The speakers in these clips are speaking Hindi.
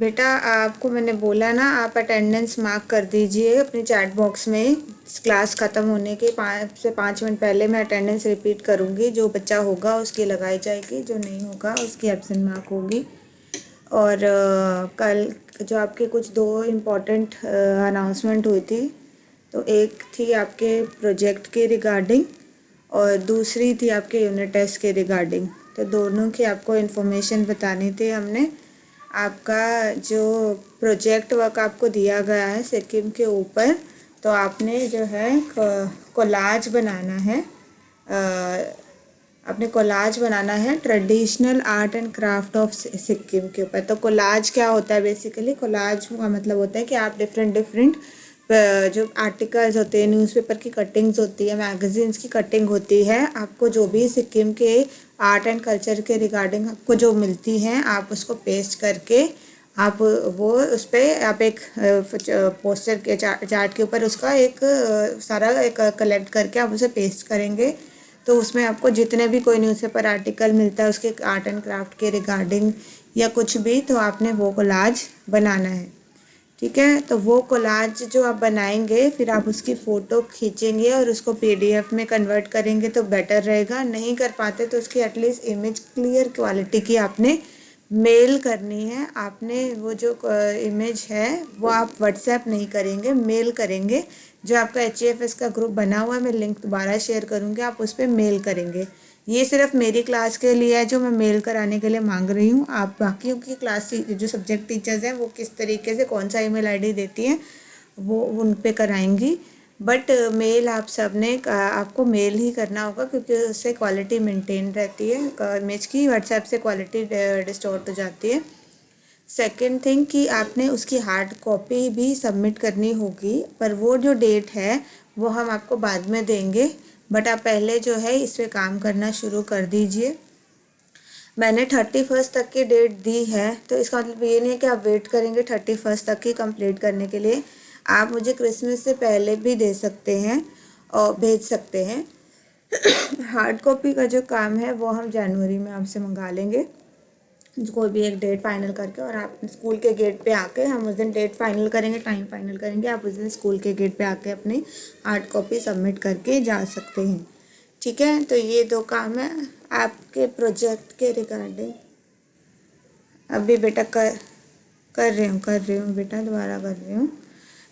बेटा आपको मैंने बोला ना, आप अटेंडेंस मार्क कर दीजिए अपने चैट बॉक्स में। क्लास ख़त्म होने के 5 से 5 मिनट पहले मैं अटेंडेंस रिपीट करूँगी। जो बच्चा होगा उसकी लगाई जाएगी, जो नहीं होगा उसकी एब्सेंट मार्क होगी। और कल जो आपके कुछ 2 इम्पॉर्टेंट अनाउंसमेंट हुई थी, तो एक थी आपके प्रोजेक्ट के रिगार्डिंग और दूसरी थी आपके यूनिट टेस्ट के रिगार्डिंग। तो दोनों की आपको इन्फॉर्मेशन बतानी थी हमने। आपका जो प्रोजेक्ट वर्क आपको दिया गया है सिक्किम के ऊपर, तो आपने जो है कोलाज बनाना है। आपने कोलाज बनाना है traditional art and craft of Sikkim के ऊपर। तो कोलाज क्या होता है? बेसिकली कोलाज का मतलब होता है कि आप डिफरेंट डिफरेंट जो आर्टिकल्स होते हैं, न्यूज़पेपर की कटिंग्स होती है, मैगजीन्स की कटिंग होती है, आपको जो भी सिक्किम के आर्ट एंड कल्चर के रिगार्डिंग आपको जो मिलती हैं, आप उसको पेस्ट करके आप वो उस पर आप एक पोस्टर के चार्ट के ऊपर उसका एक सारा एक कलेक्ट करके आप उसे पेस्ट करेंगे। तो उसमें आपको जितने भी कोई न्यूज़पेपर आर्टिकल मिलता है उसके आर्ट एंड क्राफ्ट के रिगार्डिंग या कुछ भी, तो आपने वो कोलाज बनाना है। ठीक है, तो वो कोलाज जो आप बनाएंगे फिर आप उसकी फ़ोटो खींचेंगे और उसको पीडीएफ में कन्वर्ट करेंगे तो बेटर रहेगा। नहीं कर पाते तो उसकी एटलीस्ट इमेज क्लियर क्वालिटी की आपने मेल करनी है। आपने वो जो इमेज है वो आप व्हाट्सएप नहीं करेंगे, मेल करेंगे। जो आपका HFS का ग्रुप बना हुआ है, मैं लिंक दोबारा शेयर करूँगी, आप उस पर मेल करेंगे। ये सिर्फ मेरी क्लास के लिए है जो मैं मेल कराने के लिए मांग रही हूँ। आप बाकियों की क्लास जो सब्जेक्ट टीचर्स हैं वो किस तरीके से कौन सा ईमेल आईडी देती हैं वो उन पे कराएंगी, बट मेल आप सब ने आपको मेल ही करना होगा क्योंकि उससे क्वालिटी मेंटेन रहती है इमेज की। व्हाट्सएप से क्वालिटी डिस्टॉर्ट हो जाती है। सेकंड थिंग कि आपने उसकी हार्ड कॉपी भी सबमिट करनी होगी, पर वो जो डेट है वो हम आपको बाद में देंगे, बट आप पहले जो है इस पर काम करना शुरू कर दीजिए। मैंने 31 तक की डेट दी है, तो इसका मतलब ये नहीं है कि आप वेट करेंगे 31 तक की कंप्लीट करने के लिए। आप मुझे क्रिसमस से पहले भी दे सकते हैं और भेज सकते हैं। हार्ड कॉपी का जो काम है वो हम जनवरी में आपसे मंगा लेंगे, कोई भी एक डेट फाइनल करके, और आप स्कूल के गेट पे आके, हम उस दिन डेट फाइनल करेंगे, टाइम फाइनल करेंगे, आप उस दिन स्कूल के गेट पे आके अपनी हार्ड कॉपी सबमिट करके जा सकते हैं। ठीक है, तो ये 2 काम है आपके प्रोजेक्ट के रिगार्डिंग। अभी बेटा कर रही हूँ बेटा, दोबारा कर रही हूँ।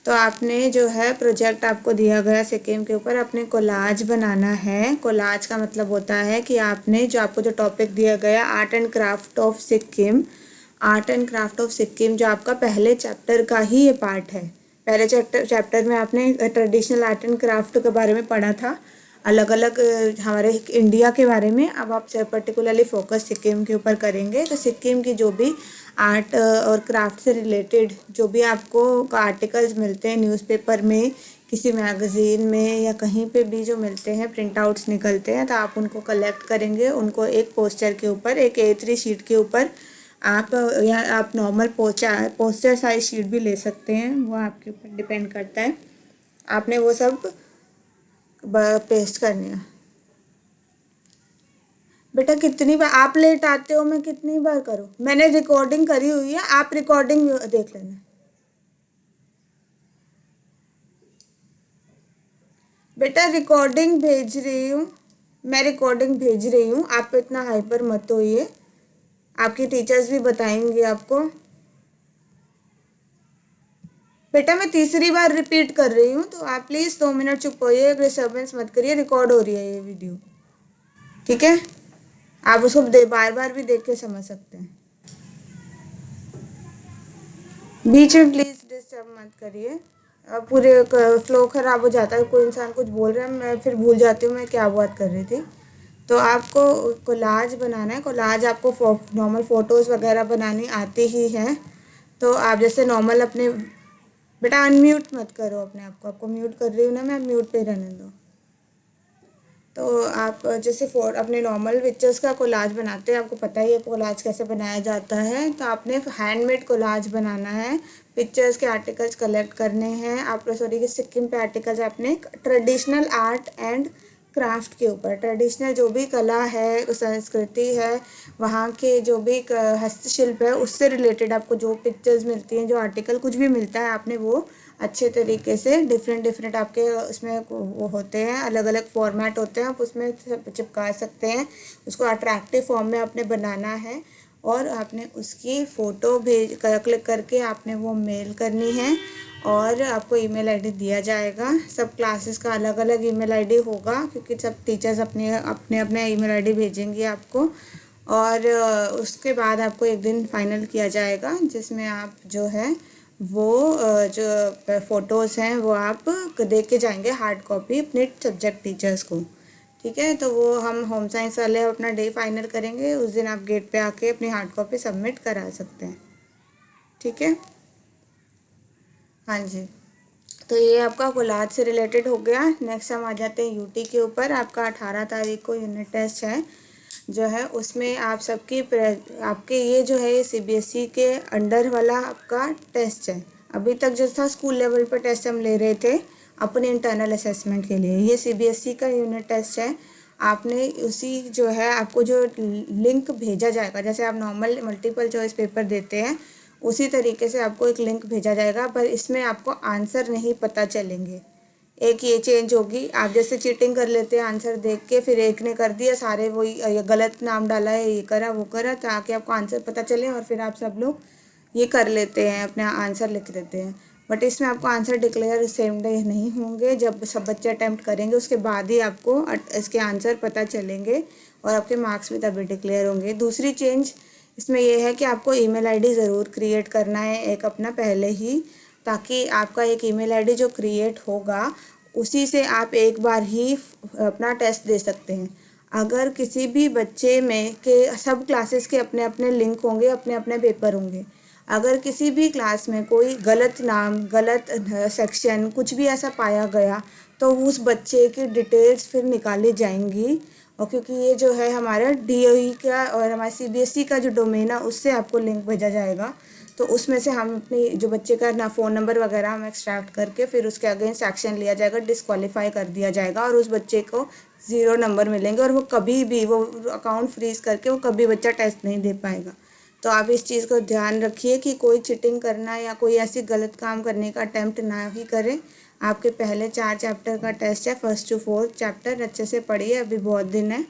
तो आपने जो है प्रोजेक्ट आपको दिया गया सिक्किम के ऊपर, आपने कोलाज बनाना है। कोलाज का मतलब होता है कि आपने जो आपको जो टॉपिक दिया गया art and craft of Sikkim, art and craft of Sikkim जो आपका पहले चैप्टर का ही ये पार्ट है। पहले चैप्टर में आपने ट्रेडिशनल आर्ट एंड क्राफ्ट के बारे में पढ़ा था, अलग अलग हमारे इंडिया के बारे में। अब आप पर्टिकुलरली फोकस सिक्किम के ऊपर करेंगे। तो सिक्किम की जो भी आर्ट और क्राफ्ट से रिलेटेड जो भी आपको आर्टिकल्स मिलते हैं न्यूज़पेपर में, किसी मैगज़ीन में या कहीं पे भी जो मिलते हैं, प्रिंट आउट्स निकलते हैं, तो आप उनको कलेक्ट करेंगे। उनको एक पोस्टर के ऊपर, एक A3 शीट के ऊपर आप, या आप नॉर्मल पोस्टर साइज शीट भी ले सकते हैं, वो आपके ऊपर डिपेंड करता है। आपने वो सब पेस्ट करनी है। बेटा कितनी बार आप लेट आते हो, मैं कितनी बार करूं? मैंने रिकॉर्डिंग करी हुई है, आप रिकॉर्डिंग देख लेना। बेटा रिकॉर्डिंग भेज रही हूँ, मैं रिकॉर्डिंग भेज रही हूँ, आप इतना हाइपर मत होइए, आपकी टीचर्स भी बताएंगे आपको। बेटा मैं तीसरी बार रिपीट कर रही हूँ, तो आप प्लीज़ 2 मिनट चुप होइए, डिस्टर्बेंस मत करिए, रिकॉर्ड हो रही है ये वीडियो। ठीक है, आप उसको बार बार भी देख के समझ सकते हैं। बीच में प्लीज़ डिस्टर्ब मत करिए, पूरे फ्लो ख़राब हो जाता है। कोई इंसान कुछ बोल रहा है, मैं फिर भूल जाती हूँ मैं क्या बात कर रही थी। तो आपको कोलाज बनाना है। कोलाज आपको नॉर्मल फ़ोटोज़ वगैरह बनानी आती ही है, तो आप जैसे नॉर्मल अपने, बेटा अनम्यूट मत करो अपने आप को, आपको म्यूट कर रही हूँ ना मैं, म्यूट पे रहने दो। तो आप जैसे अपने नॉर्मल पिक्चर्स का कोलाज बनाते हैं, आपको पता ही है कोलाज कैसे बनाया जाता है। तो आपने हैंडमेड कोलाज बनाना है, पिक्चर्स के आर्टिकल्स कलेक्ट करने हैं। आप सॉरी कि सिक्किम पे आर्टिकल्स, आपने ट्रेडिशनल आर्ट एंड क्राफ्ट के ऊपर, ट्रेडिशनल जो भी कला है, संस्कृति है, वहाँ के जो भी हस्तशिल्प है, उससे रिलेटेड आपको जो पिक्चर्स मिलती हैं, जो आर्टिकल कुछ भी मिलता है, आपने वो अच्छे तरीके से डिफरेंट डिफरेंट आपके उसमें वो होते हैं, अलग अलग फॉर्मेट होते हैं, आप उसमें चिपका सकते हैं। उसको अट्रैक्टिव फॉर्म में आपने बनाना है और आपने उसकी फ़ोटो क्लिक करके आपने वो मेल करनी है और आपको ईमेल आईडी दिया जाएगा। सब क्लासेस का अलग अलग ईमेल आईडी होगा क्योंकि सब टीचर्स अपने अपने अपने ईमेल आईडी भेजेंगे आपको। और उसके बाद आपको एक दिन फाइनल किया जाएगा जिसमें आप जो है वो जो फ़ोटोज़ हैं वो आप दे के जाएंगे हार्ड कॉपी अपने सब्जेक्ट टीचर्स को। ठीक है, तो वो हम होम साइंस वाले अपना डे फाइनल करेंगे, उस दिन आप गेट पे आके अपनी हार्ड कॉपी सबमिट करा सकते हैं। ठीक है, हाँ जी। तो ये आपका कोलाज से रिलेटेड हो गया। नेक्स्ट हम आ जाते हैं यूटी के ऊपर। आपका 18 तारीख को यूनिट टेस्ट है जो है, उसमें आप सबकी आपके ये जो है ये सीबीएसई के अंडर वाला आपका टेस्ट है। अभी तक जो था स्कूल लेवल पर टेस्ट हम ले रहे थे अपने इंटरनल असेसमेंट के लिए, ये सीबीएसई का यूनिट टेस्ट है। आपने उसी जो है आपको जो लिंक भेजा जाएगा, जैसे आप नॉर्मल मल्टीपल चॉइस पेपर देते हैं उसी तरीके से आपको एक लिंक भेजा जाएगा, पर इसमें आपको आंसर नहीं पता चलेंगे। एक ये चेंज होगी, आप जैसे चीटिंग कर लेते हैं आंसर देख के, फिर एक ने कर दिया सारे वही गलत नाम डाला है, ये करा वो करा, ताकि आपको आंसर पता चले और फिर आप सब लोग ये कर लेते हैं, अपना आंसर लिख देते हैं। बट इसमें आपको आंसर डिक्लेयर सेम डे नहीं होंगे, जब सब बच्चे अटैम्प्ट करेंगे उसके बाद ही आपको इसके आंसर पता चलेंगे और आपके मार्क्स भी तभी डिक्लेयर होंगे। दूसरी चेंज इसमें यह है कि आपको ईमेल आईडी ज़रूर क्रिएट करना है एक अपना पहले ही, ताकि आपका एक ईमेल आईडी जो क्रिएट होगा उसी से आप एक बार ही अपना टेस्ट दे सकते हैं। अगर किसी भी बच्चे में के सब क्लासेस के अपने अपने लिंक होंगे, अपने अपने पेपर होंगे, अगर किसी भी क्लास में कोई गलत नाम, गलत सेक्शन कुछ भी ऐसा पाया गया तो उस बच्चे की डिटेल्स फिर निकाली जाएंगी। और क्योंकि ये जो है हमारा डीओई का और हमारे सीबीएसई का जो डोमेन है उससे आपको लिंक भेजा जाएगा, तो उसमें से हम अपनी जो बच्चे का ना फ़ोन नंबर वगैरह हम एक्सट्रैक्ट करके फिर उसके अगेंस्ट एक्शन लिया जाएगा, डिस्क्वालीफाई कर दिया जाएगा और उस बच्चे को 0 नंबर मिलेंगे और वो कभी भी वो अकाउंट फ्रीज़ करके वो कभी बच्चा टेस्ट नहीं दे पाएगा। तो आप इस चीज़ को ध्यान रखिए कि कोई चीटिंग करना या कोई ऐसी गलत काम करने का अटैम्प्ट ना ही करें। आपके पहले 4 चैप्टर का टेस्ट है, 1st to 4th चैप्टर, अच्छे से पढ़िए, अभी बहुत दिन है,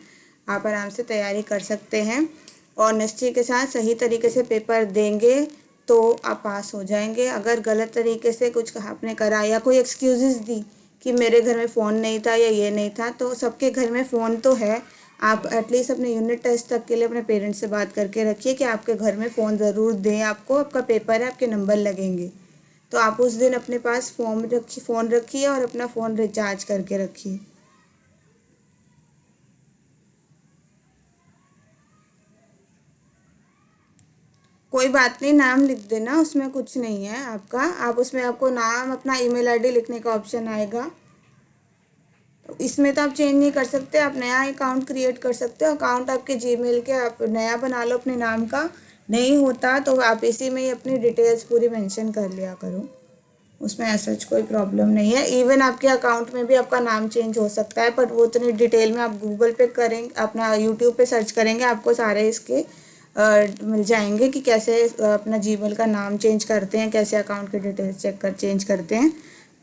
आप आराम से तैयारी कर सकते हैं। और निश्चय के साथ सही तरीके से पेपर देंगे तो आप पास हो जाएंगे। अगर गलत तरीके से कुछ आपने करा या कोई एक्सक्यूज़ेस दी कि मेरे घर में फ़ोन नहीं था या ये नहीं था, तो सबके घर में फ़ोन तो है। आप एटलीस्ट अपने यूनिट टेस्ट तक के लिए अपने पेरेंट्स से बात करके रखिए कि आपके घर में फ़ोन ज़रूर दें आपको, आपका पेपर है, आपके नंबर लगेंगे। तो आप उस दिन अपने पास फ़ोन रखिए और अपना फ़ोन रिचार्ज करके रखिए। कोई बात नहीं, नाम लिख देना, उसमें कुछ नहीं है आपका। आप उसमें आपको नाम, अपना ईमेल आईडी लिखने का ऑप्शन आएगा। इसमें तो आप चेंज नहीं कर सकते, आप नया अकाउंट क्रिएट कर सकते हो। अकाउंट आपके जीमेल के आप नया बना लो अपने नाम का, नहीं होता तो आप इसी में ही अपनी डिटेल्स पूरी मेंशन कर लिया करो, उसमें ऐसा कोई प्रॉब्लम नहीं है। इवन आपके अकाउंट में भी आपका नाम चेंज हो सकता है, पर वो इतनी डिटेल में आप गूगल पे करेंगे, अपना यूट्यूब पे सर्च करेंगे, आपको सारे इसके मिल जाएंगे कि कैसे अपना जीमेल का नाम चेंज करते हैं, कैसे अकाउंट की डिटेल्स चेंज करते हैं।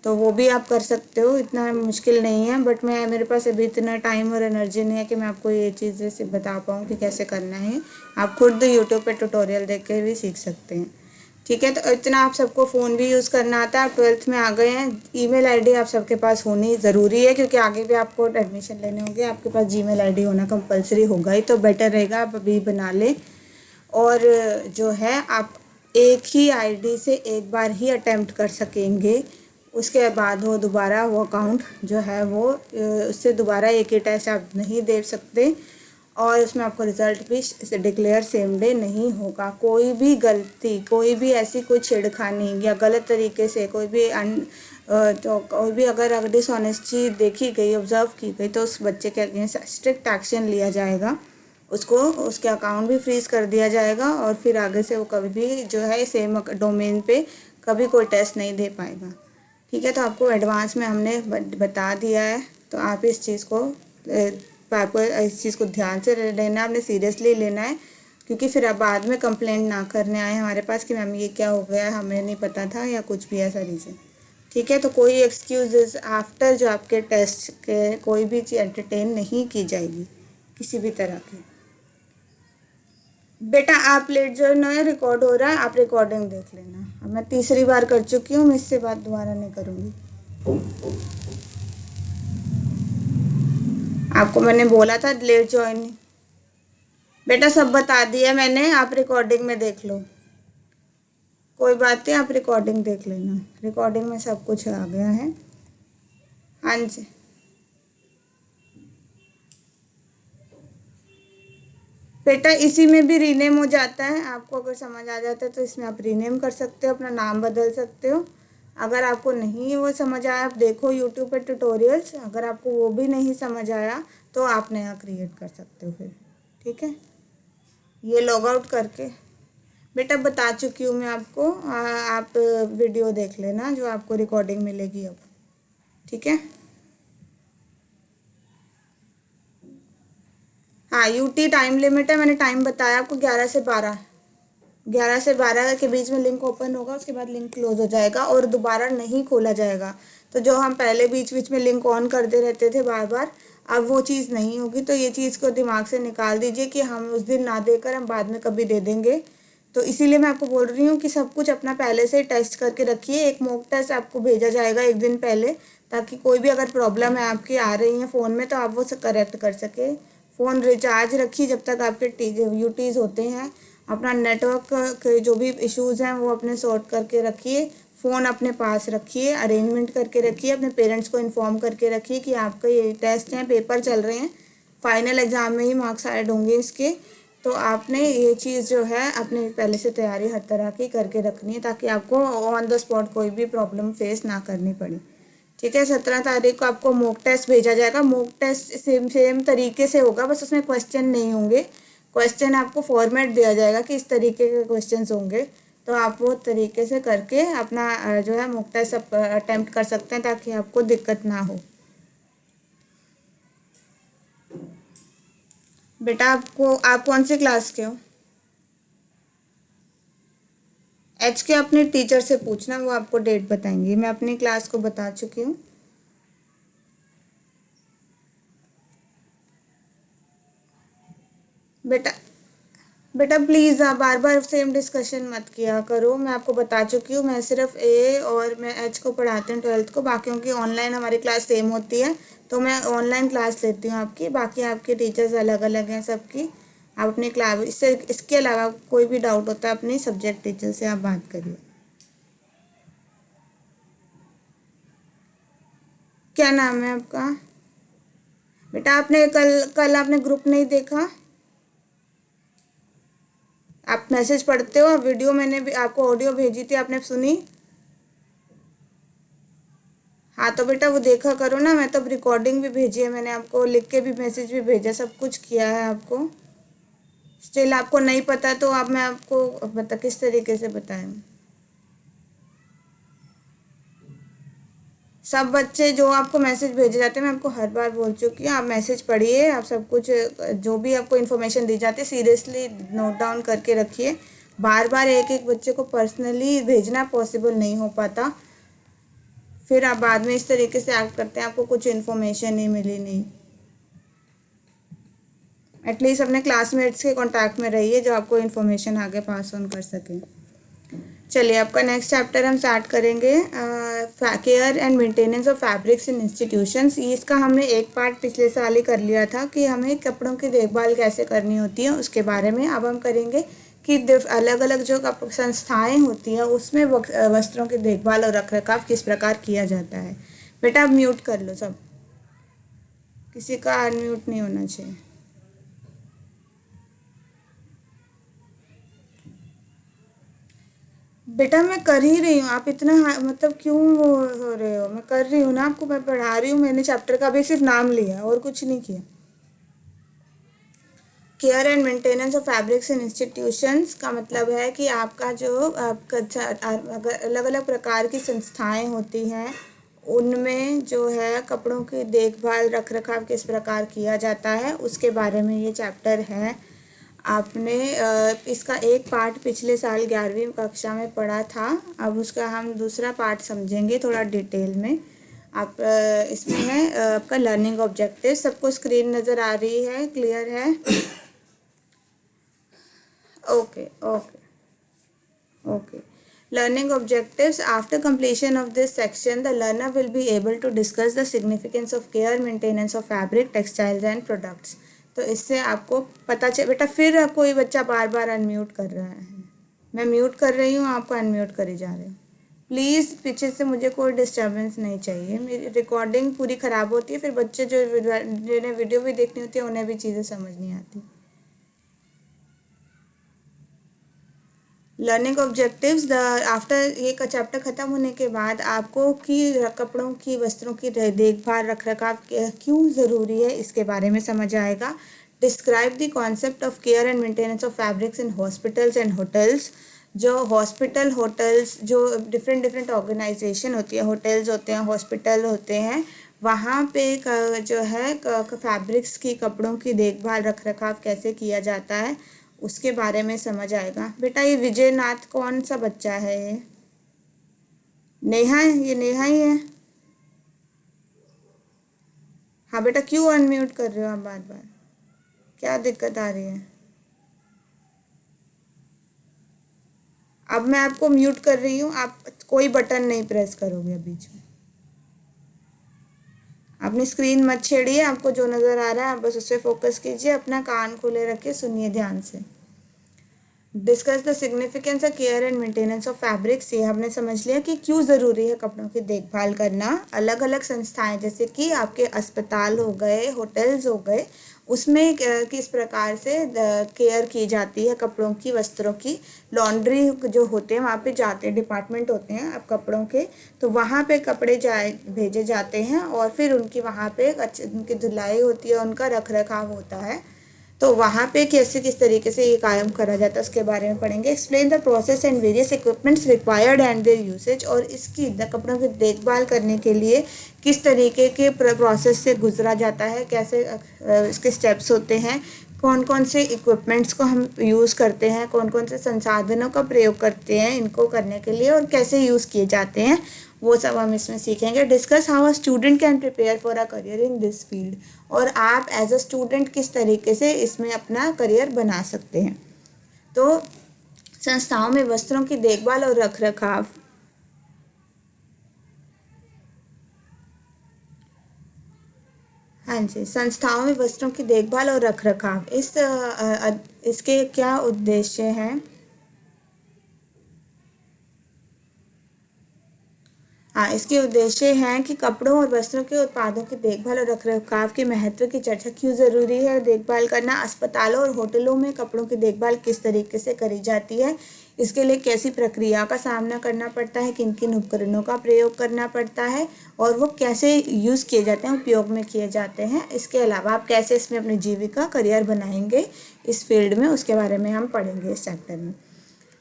तो वो भी आप कर सकते हो, इतना मुश्किल नहीं है। बट मेरे पास अभी इतना टाइम और एनर्जी नहीं है कि मैं आपको ये चीज़ें से बता पाऊँ कि कैसे करना है। आप खुद यूट्यूब पे ट्यूटोरियल देख के भी सीख सकते हैं। ठीक है, तो इतना आप सबको फ़ोन भी यूज़ करना आता है, आप 12th में आ गए हैं, ईमेल आईडी आप सबके पास होनी ज़रूरी है क्योंकि आगे भी आपको एडमिशन लेने होंगे, आपके पास जीमेल आईडी होना कंपलसरी होगा ही, तो बेटर रहेगा आप अभी बना लें। और जो है आप एक ही आईडी से एक बार ही अटेम्प्ट कर सकेंगे, उसके बाद वो दोबारा वो अकाउंट जो है वो उससे दोबारा एक ही टेस्ट आप नहीं दे सकते और उसमें आपको रिज़ल्ट भी डिक्लेयर सेम डे नहीं होगा। कोई भी गलती, कोई भी ऐसी कोई छेड़खानी या गलत तरीके से कोई भी तो कोई भी अगर डिसऑनेस्टी देखी गई, ऑब्जर्व की गई, तो उस बच्चे के अगेंस्ट स्ट्रिक्ट एक्शन लिया जाएगा, उसको उसके अकाउंट भी फ्रीज़ कर दिया जाएगा और फिर आगे से वो कभी भी जो है सेम डोमेन पे कभी कोई टेस्ट नहीं दे पाएगा। ठीक है, तो आपको एडवांस में हमने बता दिया है, तो आप इस चीज़ को आपको इस चीज़ को ध्यान से लेना है, आपने सीरियसली लेना है, क्योंकि फिर आप बाद में कंप्लेंट ना करने आए हमारे पास कि मैम ये क्या हो गया, हमें नहीं पता था या कुछ भी ऐसा रीज़न। ठीक है, तो कोई एक्सक्यूजेस आफ्टर जो आपके टेस्ट के कोई भी चीज़ एंटरटेन नहीं की जाएगी किसी भी तरह की। बेटा आप लेट जो है रिकॉर्ड हो रहा है, आप रिकॉर्डिंग देख लेना। अब मैं तीसरी बार कर चुकी हूँ, मैं इससे बात दोबारा नहीं करूँगी। आपको मैंने बोला था लेट ज्वाइन। बेटा सब बता दिया मैंने, आप रिकॉर्डिंग में देख लो। कोई बात नहीं, आप रिकॉर्डिंग देख लेना, रिकॉर्डिंग में सब कुछ आ गया है। हाँ जी, बेटा इसी में भी रीनेम हो जाता है, आपको अगर समझ आ जाता है तो इसमें आप रीनेम कर सकते हो, अपना नाम बदल सकते हो। अगर आपको नहीं वो समझ आया, आप देखो यूट्यूब पर ट्यूटोरियल्स, अगर आपको वो भी नहीं समझ आया तो आप नया क्रिएट कर सकते हो फिर। ठीक है, ये लॉग आउट करके बेटा बता चुकी हूँ मैं आपको, आप वीडियो देख लेना जो आपको रिकॉर्डिंग मिलेगी अब। ठीक है, हाँ यूटी टाइम लिमिट है, मैंने टाइम बताया आपको 11 से 12। 11 से 12 के बीच में लिंक ओपन होगा, उसके बाद लिंक क्लोज हो जाएगा और दोबारा नहीं खोला जाएगा। तो जो हम पहले बीच बीच में लिंक ऑन करते रहते थे बार बार, अब वो चीज़ नहीं होगी। तो ये चीज़ को दिमाग से निकाल दीजिए कि हम उस दिन ना देकर हम बाद में कभी दे देंगे। तो इसीलिए मैं आपको बोल रही हूँ कि सब कुछ अपना पहले से टेस्ट करके रखिए। एक मॉक टेस्ट आपको भेजा जाएगा एक दिन पहले, ताकि कोई भी अगर प्रॉब्लम है आपकी आ रही है फ़ोन में तो आप वो करेक्ट कर सके। फ़ोन रिचार्ज रखिए जब तक आपके यूटीज़ होते हैं। अपना नेटवर्क के जो भी इश्यूज़ हैं वो अपने सॉर्ट करके रखिए। फ़ोन अपने पास रखिए, अरेंजमेंट करके रखिए, अपने पेरेंट्स को इन्फॉर्म करके रखिए कि आपका ये टेस्ट हैं, पेपर चल रहे हैं, फाइनल एग्ज़ाम में ही मार्क्स ऐड होंगे इसके। तो आपने ये चीज़ जो है अपने पहले से तैयारी हर तरह की करके रखनी है, ताकि आपको ऑन द स्पॉट कोई भी प्रॉब्लम फेस ना करनी पड़े। ठीक है, 17 तारीख को आपको मॉक टेस्ट भेजा जाएगा। मॉक टेस्ट सेम सेम तरीके से होगा, बस उसमें क्वेश्चन नहीं होंगे। क्वेश्चन आपको फॉर्मेट दिया जाएगा कि इस तरीके के क्वेश्चंस होंगे, तो आप वो तरीके से करके अपना जो है मॉक टेस्ट अटेम्प्ट कर सकते हैं, ताकि आपको दिक्कत ना हो। बेटा आप कौन सी क्लास के हो? एच के अपने टीचर से पूछना, वो आपको डेट बताएंगे। मैं अपनी क्लास को बता चुकी हूँ। बेटा बेटा प्लीज़ आप बार बार सेम डिस्कशन मत किया करो, मैं आपको बता चुकी हूँ। मैं सिर्फ ए और मैं एच को पढ़ाती हूँ 12th को, बाकियों की ऑनलाइन हमारी क्लास सेम होती है, तो मैं ऑनलाइन क्लास लेती हूँ आपकी। बाकी आपके टीचर्स अलग अलग हैं सबकी। आप अपनी क्लास इसके अलावा कोई भी डाउट होता है अपनी सब्जेक्ट टीचर से आप बात करिए। क्या नाम है आपका? बेटा आपने कल कल आपने ग्रुप नहीं देखा? आप मैसेज पढ़ते हो? वीडियो मैंने भी आपको ऑडियो भेजी थी, आपने सुनी? हाँ तो बेटा वो देखा करो ना, मैं तो रिकॉर्डिंग भी भेजी है, मैंने आपको लिख के भी मैसेज भी भेजा, सब कुछ किया है आपको। स्टिल आपको नहीं पता तो अब मैं आपको बता किस तरीके से बताएं। सब बच्चे जो आपको मैसेज भेजे जाते हैं, मैं आपको हर बार बोल चुकी हूँ, आप मैसेज पढ़िए, आप सब कुछ जो भी आपको इन्फॉर्मेशन दी जाती है सीरियसली नोट डाउन करके रखिए। बार बार एक एक बच्चे को पर्सनली भेजना पॉसिबल नहीं हो पाता, फिर आप बाद में इस तरीके से एक्ट करते हैं, आपको कुछ इन्फॉर्मेशन नहीं मिली नहीं। एटलीस्ट अपने क्लासमेट्स के कांटेक्ट में रहिए जो आपको इन्फॉर्मेशन आगे पास ऑन कर सकें। चलिए आपका नेक्स्ट चैप्टर हम स्टार्ट करेंगे, care and maintenance of fabrics in institutions. इसका हमने एक पार्ट पिछले साल ही कर लिया था कि हमें कपड़ों की देखभाल कैसे करनी होती है, उसके बारे में अब हम करेंगे कि अलग अलग जो संस्थाएं होती हैं उसमें वस्त्रों की देखभाल और रखरखाव किस प्रकार किया जाता है। बेटा आप म्यूट कर लो सब, किसी का अनम्यूट नहीं होना चाहिए। बेटा मैं कर ही रही हूँ, आप इतना मतलब क्यों वो हो रहे हो? मैं कर रही हूँ ना, आपको मैं पढ़ा रही हूँ, मैंने चैप्टर का भी सिर्फ नाम लिया और कुछ नहीं किया। Care and maintenance of fabrics in institutions का मतलब है कि आपका जो आपका अलग अलग प्रकार की संस्थाएं होती हैं उनमें जो है कपड़ों की देखभाल रख रखाव किस प्रकार किया जाता है उसके बारे में ये चैप्टर है। आपने इसका एक पार्ट पिछले साल 11वीं कक्षा में पढ़ा था। अब उसका हम दूसरा पार्ट समझेंगे थोड़ा डिटेल में। आप इसमें है आपका लर्निंग ऑब्जेक्टिव। सबको स्क्रीन नज़र आ रही है, क्लियर है? Okay okay okay. Learning objectives. After completion of this section, the learner will be able to discuss the significance of care, maintenance of fabric, textiles and products. तो इससे आपको पता चल बेटा। फिर कोई बच्चा बार बार अनम्यूट कर रहा है। मैं म्यूट कर रही हूँ, आपको अनम्यूट करी जा रहे हो। प्लीज़ पीछे से मुझे कोई डिस्टर्बेंस नहीं चाहिए। मेरी रिकॉर्डिंग पूरी ख़राब होती है, फिर बच्चे जो जिन्हें वीडियो भी देखनी होती है उन्हें भी चीज़ें समझ नहीं आती। Learning objectives. आफ्टर ये का चैप्टर ख़त्म होने के बाद आपको कि कपड़ों की वस्त्रों की देखभाल रख रखाव क्यों ज़रूरी है इसके बारे में समझ आएगा। Describe the concept of care and maintenance of fabrics in hospitals and hotels. जो हॉस्पिटल होटल्स जो डिफरेंट डिफरेंट ऑर्गेनाइजेशन होती है, होटल्स होते हैं, हॉस्पिटल होते हैं, वहाँ पे जो है फैब्रिक्स की कपड़ों की देखभाल रख रखाव कैसे किया जाता है उसके बारे में समझ आएगा। बेटा ये विजय नाथ कौन सा बच्चा है? ये नेहा है? ये नेहा ही है? हाँ बेटा, क्यों अनम्यूट कर रहे हो आप बार बार? क्या दिक्कत आ रही है? अब मैं आपको म्यूट कर रही हूँ, आप कोई बटन नहीं प्रेस करोगे बीच में। अपनी स्क्रीन मत छेड़िए, आपको जो नज़र आ रहा है आप बस उस पर फोकस कीजिए, अपना कान खोले रखिए, सुनिए ध्यान से। Discuss the significance of care and maintenance of fabrics. ये हमने समझ लिया कि क्यों ज़रूरी है कपड़ों की देखभाल करना। अलग अलग संस्थाएं जैसे कि आपके अस्पताल हो गए, होटल्स हो गए, उसमें किस प्रकार से केयर की जाती है कपड़ों की, वस्त्रों की। लॉन्ड्री जो होते हैं वहाँ पे जाते हैं, डिपार्टमेंट होते हैं अब कपड़ों के, तो वहाँ पे कपड़े भेजे जाते हैं और फिर उनकी वहाँ पे उनकी धुलाई होती है, उनका रख रखाव होता है। तो वहाँ पे कैसे किस तरीके से ये कायम करा जाता है उसके बारे में पढ़ेंगे। Explain the process and various equipments required and their usage. और इसकी कपड़ों की देखभाल करने के लिए किस तरीके के प्रोसेस से गुजरा जाता है, कैसे इसके स्टेप्स होते हैं, कौन कौन से इक्विपमेंट्स को हम यूज़ करते हैं, कौन कौन से संसाधनों का प्रयोग करते हैं इनको करने के लिए और कैसे यूज़ किए जाते हैं, वो सब हम इसमें सीखेंगे। Discuss how a student can prepare for a career in this field. और आप एज अ स्टूडेंट किस तरीके से इसमें अपना करियर बना सकते हैं। तो संस्थाओं में वस्त्रों की देखभाल और रख रखाव। हाँ जी, संस्थाओं में वस्त्रों की देखभाल और रख रखाव, इसके क्या उद्देश्य हैं? हाँ, इसके उद्देश्य हैं कि कपड़ों और वस्त्रों के उत्पादों की देखभाल और रखरखाव के महत्व की चर्चा क्यों ज़रूरी है देखभाल करना। अस्पतालों और होटलों में कपड़ों की देखभाल किस तरीके से करी जाती है, इसके लिए कैसी प्रक्रिया का सामना करना पड़ता है, किन किन उपकरणों का प्रयोग करना पड़ता है और वो कैसे यूज़ किए जाते हैं, उपयोग में किए जाते हैं। इसके अलावा आप कैसे इसमें अपनी जीविका करियर बनाएंगे इस फील्ड में, उसके बारे में हम पढ़ेंगे इस चैप्टर में।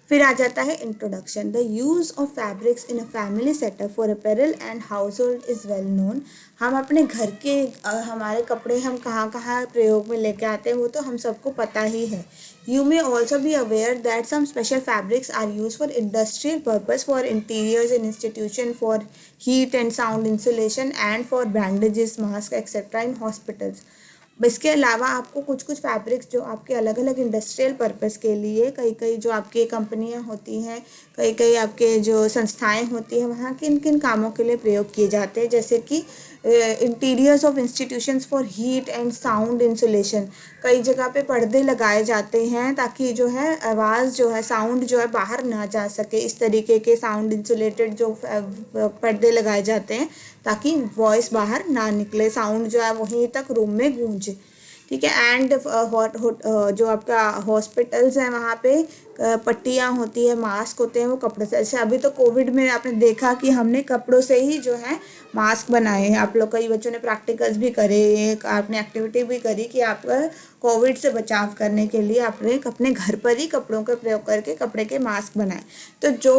फिर आ जाता है introduction. The use of fabrics in a family setup for apparel and house hold is well known. हम अपने घर के हमारे कपड़े हम कहाँ कहाँ प्रयोग में लेके आते हैं वो तो हम सबको पता ही है। You may also be aware that some special fabrics are use for industrial purpose, for interiors in institution, for heat and sound insulation and for bandages, mask etcetera in hospitals. इसके अलावा आपको कुछ कुछ फैब्रिक्स जो आपके अलग अलग इंडस्ट्रियल पर्पस के लिए, कई कई जो आपकी कंपनियां होती हैं, कई कई आपके जो संस्थाएं होती हैं, वहाँ किन किन कामों के लिए प्रयोग किए जाते हैं, जैसे कि interiors of institutions for heat and sound insulation. कई जगह पे पर्दे लगाए जाते हैं ताकि जो है आवाज़ जो है, साउंड जो है बाहर ना जा सके। इस तरीके के साउंड इंसुलेटेड जो पर्दे लगाए जाते हैं ताकि वॉइस बाहर ना निकले, साउंड जो है वहीं तक रूम में गूंजे। ठीक है। एंड जो आपका हॉस्पिटल्स हैं वहाँ पे पट्टियाँ होती है, मास्क होते हैं, वो कपड़े से। जैसे अभी तो कोविड में आपने देखा कि हमने कपड़ों से ही जो है मास्क बनाए हैं। आप लोग कई बच्चों ने प्रैक्टिकल्स भी करे, आपने एक्टिविटी भी करी कि आप कोविड से बचाव करने के लिए आपने अपने घर पर ही कपड़ों का प्रयोग करके कपड़े के मास्क बनाए। तो जो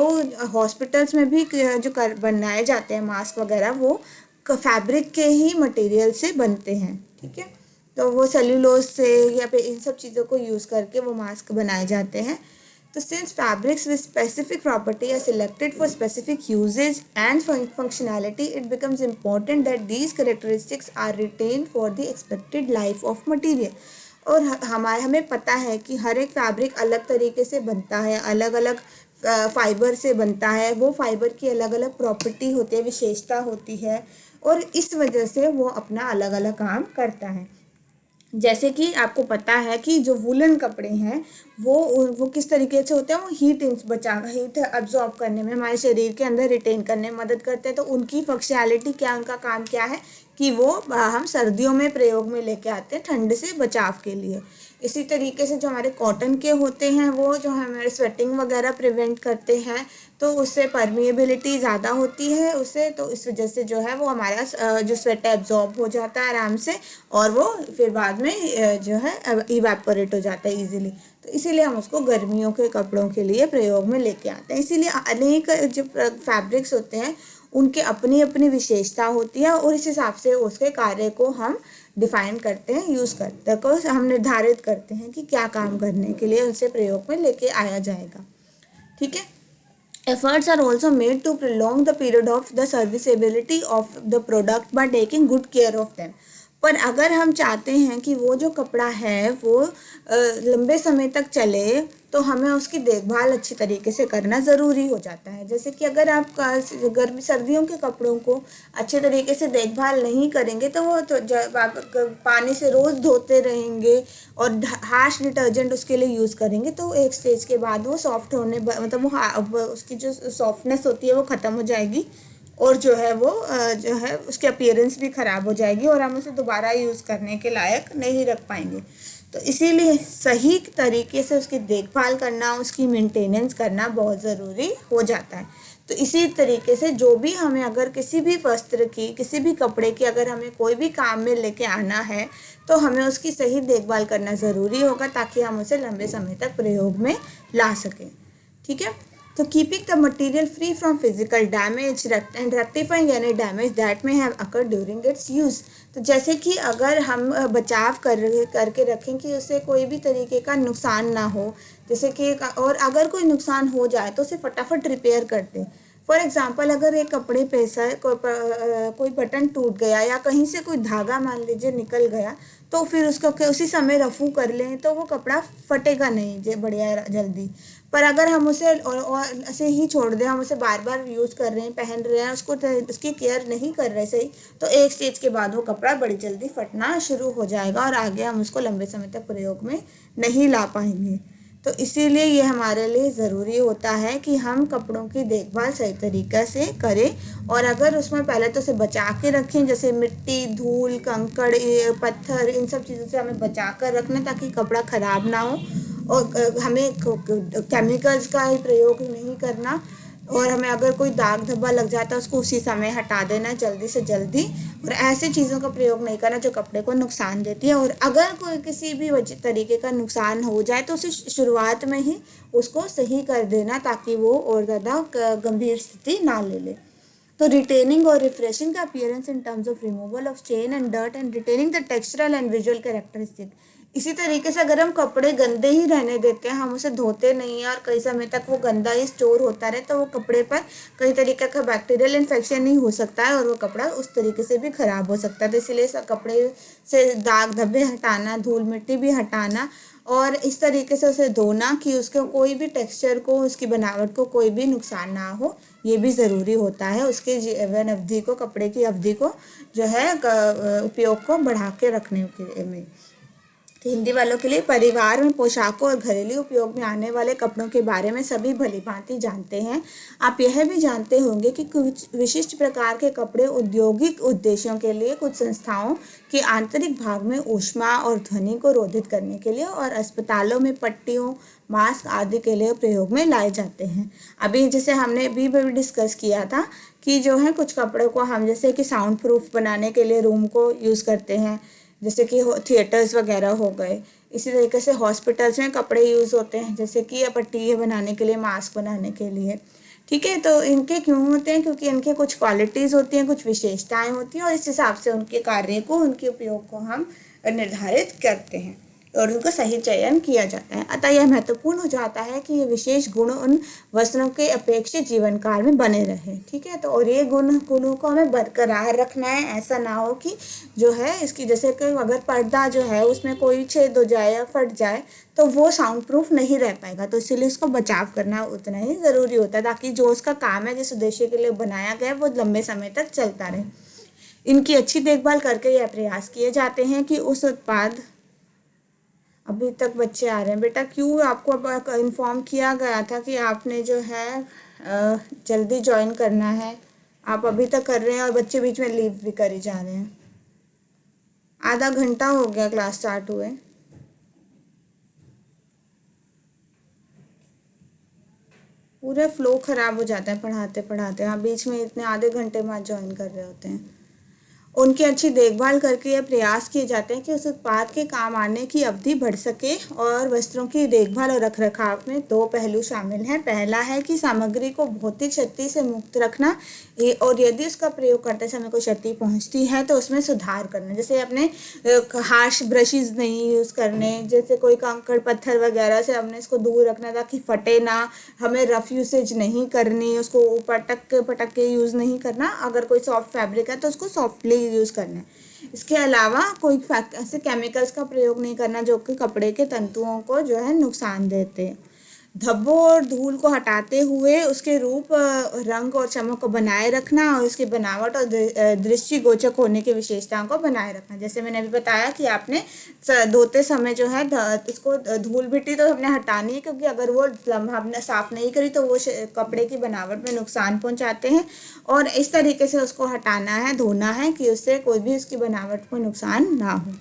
हॉस्पिटल्स में भी जो बनाए जाते हैं मास्क वगैरह, वो फैब्रिक के ही मटेरियल से बनते हैं। ठीक है, तो वो सेल्यूलोज से या फिर इन सब चीज़ों को यूज़ करके वो मास्क बनाए जाते हैं। तो since fabrics with specific property are selected for specific usage and functionality, it becomes important that these characteristics are retained for the expected life of material. और हमें पता है कि हर एक फैब्रिक अलग तरीके से बनता है, अलग अलग फाइबर से बनता है, वो फाइबर की अलग अलग प्रॉपर्टी होती है, विशेषता होती है, और इस वजह से वो अपना अलग अलग काम करता है। जैसे कि आपको पता है कि जो वूलन कपड़े हैं वो किस तरीके से होते हैं, वो हीट अब्जॉर्ब करने में, हमारे शरीर के अंदर रिटेन करने में मदद करते हैं। तो उनकी फंक्शनैलिटी क्या, उनका काम क्या है कि वो हम सर्दियों में प्रयोग में लेके आते हैं ठंड से बचाव के लिए। इसी तरीके से जो हमारे कॉटन के होते हैं वो जो हमारे स्वेटिंग वगैरह प्रिवेंट करते हैं, तो उससे परमिएबिलिटी ज़्यादा होती है उससे, तो इस वजह से जो है वो हमारा जो स्वेट एब्जॉर्ब हो जाता है आराम से, और वो फिर बाद में जो है इवेपोरेट हो जाता है ईजिली। तो इसीलिए हम उसको गर्मियों के कपड़ों के लिए प्रयोग में लेके आते हैं। इसीलिए अनेक जो फैब्रिक्स होते हैं उनके अपनी अपनी विशेषता होती है, और इस हिसाब से उसके कार्य को हम डिफाइन करते हैं, यूज़ करते हैं, को हम निर्धारित करते हैं कि क्या काम करने के लिए उनसे प्रयोग में लेके आया जाएगा। ठीक है। Efforts are also made to prolong the period of the serviceability of the product by taking good care of them. पर अगर हम चाहते हैं कि वो जो कपड़ा है वो लंबे समय तक चले, तो हमें उसकी देखभाल अच्छी तरीके से करना ज़रूरी हो जाता है। जैसे कि अगर आप गर्मी सर्दियों के कपड़ों को अच्छे तरीके से देखभाल नहीं करेंगे, तो वो तो जब आप पानी से रोज़ धोते रहेंगे और हार्श डिटर्जेंट उसके लिए यूज़ करेंगे, तो एक स्टेज के बाद वो सॉफ्ट होने, मतलब वो उसकी जो सॉफ्टनेस होती है वो ख़त्म हो जाएगी, और जो है वो जो है उसकी अपीयरेंस भी ख़राब हो जाएगी, और हम उसे दोबारा यूज़ करने के लायक नहीं रख पाएंगे। तो इसीलिए सही तरीके से उसकी देखभाल करना, उसकी मेंटेनेंस करना बहुत ज़रूरी हो जाता है। तो इसी तरीके से जो भी हमें अगर किसी भी वस्त्र की, किसी भी कपड़े की अगर हमें कोई भी काम में लेके आना है, तो हमें उसकी सही देखभाल करना ज़रूरी होगा, ताकि हम उसे लंबे समय तक प्रयोग में ला सकें। ठीक है। तो keeping the material free from physical damage and rectifying any damage that may have occur during its use. तो जैसे कि अगर हम बचाव करके रखें कि उससे कोई भी तरीके का नुकसान ना हो, जैसे कि और अगर कोई नुकसान हो जाए तो उसे फटाफट रिपेयर कर दें। फॉर एग्ज़ाम्पल, अगर एक कपड़े पे से कोई बटन टूट गया या कहीं से कोई धागा मान लीजिए निकल गया, तो फिर उसको उसी समय रफ़ू कर लें तो वो कपड़ा फटेगा नहीं बढ़िया जल्दी। पर अगर हम उसे और ऐसे ही छोड़ दें, हम उसे बार बार यूज़ कर रहे हैं, पहन रहे हैं, उसकी केयर नहीं कर रहे सही, तो एक स्टेज के बाद वो कपड़ा बड़ी जल्दी फटना शुरू हो जाएगा, और आगे हम उसको लंबे समय तक प्रयोग में नहीं ला पाएंगे। तो इसीलिए ये हमारे लिए ज़रूरी होता है कि हम कपड़ों की देखभाल सही तरीक़े से करें, और अगर उसमें पहले तो उसे बचा के रखें, जैसे मिट्टी, धूल, कंकड़, पत्थर, इन सब चीज़ों से हमें बचा कर रखना, ताकि कपड़ा ख़राब ना हो, और हमें केमिकल्स का ही प्रयोग नहीं करना, और हमें अगर कोई दाग धब्बा लग जाता है उसको उसी समय हटा देना जल्दी से जल्दी, और ऐसे चीज़ों का प्रयोग नहीं करना जो कपड़े को नुकसान देती है। और अगर कोई किसी भी तरीके का नुकसान हो जाए तो उसे शुरुआत में ही उसको सही कर देना, ताकि वो और ज़्यादा गंभीर स्थिति ना ले। तो रिटेनिंग और रिफ्रेशिंग का appearance in terms of removal of stain and dirt and retaining the textural and visual characteristic. इसी तरीके से अगर हम कपड़े गंदे ही रहने देते हैं, हम उसे धोते नहीं हैं और कई समय तक वो गंदा ही स्टोर होता रहे, तो वो कपड़े पर कई तरीके का बैक्टीरियल इन्फेक्शन ही हो सकता है, और वो कपड़ा उस तरीके से भी ख़राब हो सकता है। तो इसलिए कपड़े से दाग धब्बे हटाना, धूल मिट्टी भी हटाना, और इस तरीके से उसे धोना कि उसके कोई भी टेक्सचर को, उसकी बनावट को कोई भी नुकसान ना हो, ये भी ज़रूरी होता है उसके जीवन अवधि को, कपड़े की अवधि को जो है उपयोग को बढ़ा के रखने के में। हिंदी वालों के लिए परिवार में पोशाकों और घरेलू उपयोग में आने वाले कपड़ों के बारे में सभी भलीभांति जानते हैं। आप यह भी जानते होंगे कि कुछ विशिष्ट प्रकार के कपड़े औद्योगिक उद्देश्यों के लिए, कुछ संस्थाओं के आंतरिक भाग में ऊष्मा और ध्वनि को रोधित करने के लिए और अस्पतालों में पट्टियों, मास्क आदि के लिए प्रयोग में लाए जाते हैं। अभी जैसे हमने अभी भी डिस्कस किया था कि जो है कुछ कपड़ों को हम जैसे कि साउंड प्रूफ बनाने के लिए रूम को यूज़ करते हैं, जैसे कि थिएटर्स वगैरह हो गए। इसी तरीके से हॉस्पिटल्स में कपड़े यूज़ होते हैं, जैसे कि पट्टी बनाने के लिए, मास्क बनाने के लिए। ठीक है, तो इनके क्यों होते हैं? क्योंकि इनके कुछ क्वालिटीज़ होती हैं, कुछ विशेषताएं होती हैं और इस हिसाब से उनके कार्य को, उनके उपयोग को हम निर्धारित करते हैं और उनका सही चयन किया जाता है। अतः यह महत्वपूर्ण हो जाता है कि ये विशेष गुण उन वस्त्रों के अपेक्षित जीवन काल में बने रहे। ठीक है, तो और ये गुणों को हमें बरकरार रखना है। ऐसा ना हो कि जो है इसकी, जैसे कि अगर पर्दा जो है उसमें कोई छेद हो जाए या फट जाए तो वो साउंड प्रूफ नहीं रह पाएगा, तो इसीलिए उसको बचाव करना उतना ही ज़रूरी होता है, ताकि जो उसका काम है, जिस उद्देश्य के लिए बनाया गया है, वो लंबे समय तक चलता रहे। इनकी अच्छी देखभाल करके यह प्रयास किए जाते हैं कि उस उत्पाद, अभी तक बच्चे आ रहे हैं बेटा, क्यों आपको इन्फॉर्म किया गया था कि आपने जो है जल्दी ज्वाइन करना है? आप अभी तक कर रहे हैं और बच्चे बीच में लीव भी करी जा रहे हैं। आधा घंटा हो गया क्लास स्टार्ट हुए। पूरे फ्लो खराब हो जाता है पढ़ाते पढ़ाते। आप बीच में इतने आधे घंटे बाद ज्वाइन कर रहे होते हैं। उनकी अच्छी देखभाल करके यह प्रयास किए जाते हैं कि उस उत्पाद के काम आने की अवधि बढ़ सके। और वस्त्रों की देखभाल और रखरखाव में दो पहलू शामिल हैं। पहला है कि सामग्री को भौतिक क्षति से मुक्त रखना, और यदि उसका प्रयोग करते समय कोई क्षति पहुंचती है तो उसमें सुधार करना। जैसे अपने हार्श ब्रशेस नहीं यूज़ करने, जैसे कोई कंकड़ पत्थर वगैरह से हमने इसको दूर रखना ताकि फटे ना। हमें रफ यूसेज नहीं करनी, उसको पटक के यूज़ नहीं करना। अगर कोई सॉफ्ट फैब्रिक है तो उसको सॉफ्टली यूज़ करना है। इसके अलावा कोई ऐसे केमिकल्स का प्रयोग नहीं करना जो कि कपड़े के तंतुओं को जो है नुकसान देते हैं। धब्बों और धूल को हटाते हुए उसके रूप, रंग और चमक को बनाए रखना और उसकी बनावट और दृष्टिगोचर होने की विशेषताओं को बनाए रखना। जैसे मैंने अभी बताया कि आपने धोते समय जो है इसको धूल मिट्टी तो हमने हटानी है, क्योंकि अगर वो हमने साफ नहीं करी तो वो कपड़े की बनावट में नुकसान पहुंचाते हैं, और इस तरीके से उसको हटाना है, धोना है कि उससे कोई भी उसकी बनावट को नुकसान ना हो।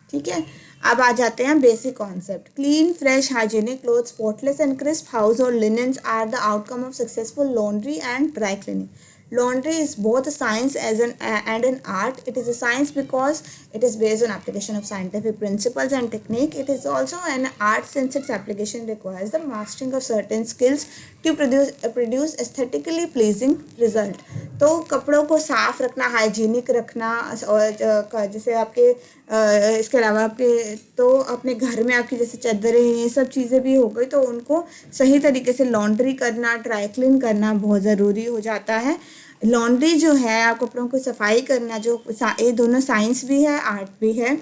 ठीक है, अब आ जाते हैं basic concept. Clean, fresh, hygienic cloth, spotless and crisp household linens are the outcome of successful laundry and dry cleaning. Laundry is both a science and an art. It is a science because it is based on application of scientific principles and technique. It is also an art since its application requires the mastering of certain skills to produce aesthetically pleasing result. तो कपड़ों को साफ रखना, हाइजीनिक रखना, और जैसे आपके इसके अलावा आपके तो अपने घर में आपकी जैसे चादरें, ये सब चीज़ें भी हो गई, तो उनको सही तरीके से लॉन्ड्री करना, ड्राई क्लीन करना बहुत ज़रूरी हो जाता है। लॉन्ड्री जो है, आप कपड़ों को सफाई करना, जो ये दोनों साइंस भी है, आर्ट भी है।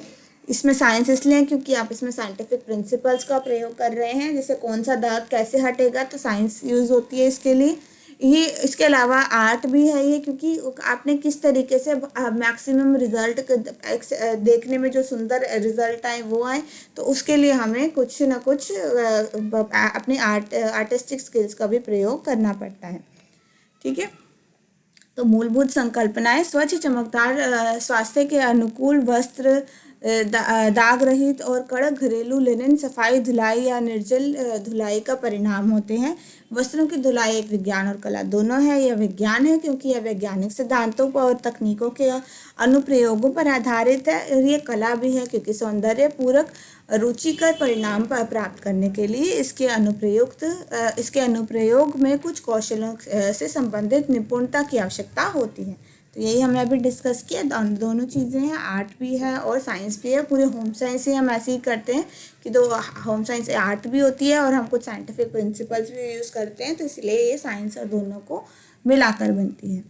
इसमें साइंस इसलिए क्योंकि आप इसमें साइंटिफिक प्रिंसिपल्स का प्रयोग कर रहे हैं, जैसे कौन सा दाग कैसे हटेगा, तो साइंस यूज़ होती है इसके लिए। ये इसके अलावा आर्ट भी है ये, क्योंकि आपने किस तरीके से मैक्सिमम रिजल्ट देखने में जो सुंदर रिजल्ट आए वो आए, तो उसके लिए हमें कुछ ना कुछ अपने आर्टिस्टिक स्किल्स का भी प्रयोग करना पड़ता है। ठीक है, तो मूलभूत संकल्पनाएं: स्वच्छ, चमकदार, स्वास्थ्य के अनुकूल वस्त्र, दाग रहित और कड़क घरेलू लिनन सफाई, धुलाई या निर्जल धुलाई का परिणाम होते हैं। वस्त्रों की धुलाई एक विज्ञान और कला दोनों है। यह विज्ञान है क्योंकि यह वैज्ञानिक सिद्धांतों पर और तकनीकों के अनुप्रयोगों पर आधारित है, और ये कला भी है क्योंकि सौंदर्य पूरक रुचिकर परिणाम प्राप्त करने के लिए इसके अनुप्रयोग में कुछ कौशलों से संबंधित निपुणता की आवश्यकता होती है। तो यही हमने अभी डिस्कस किया, दोनों चीज़ें हैं, आर्ट भी है और साइंस भी है। पूरे होम साइंस ही हम ऐसे ही करते हैं कि दो होम साइंस आर्ट भी होती है और हम कुछ साइंटिफिक प्रिंसिपल्स भी यूज़ करते हैं, तो इसलिए ये साइंस और दोनों को मिलाकर बनती है।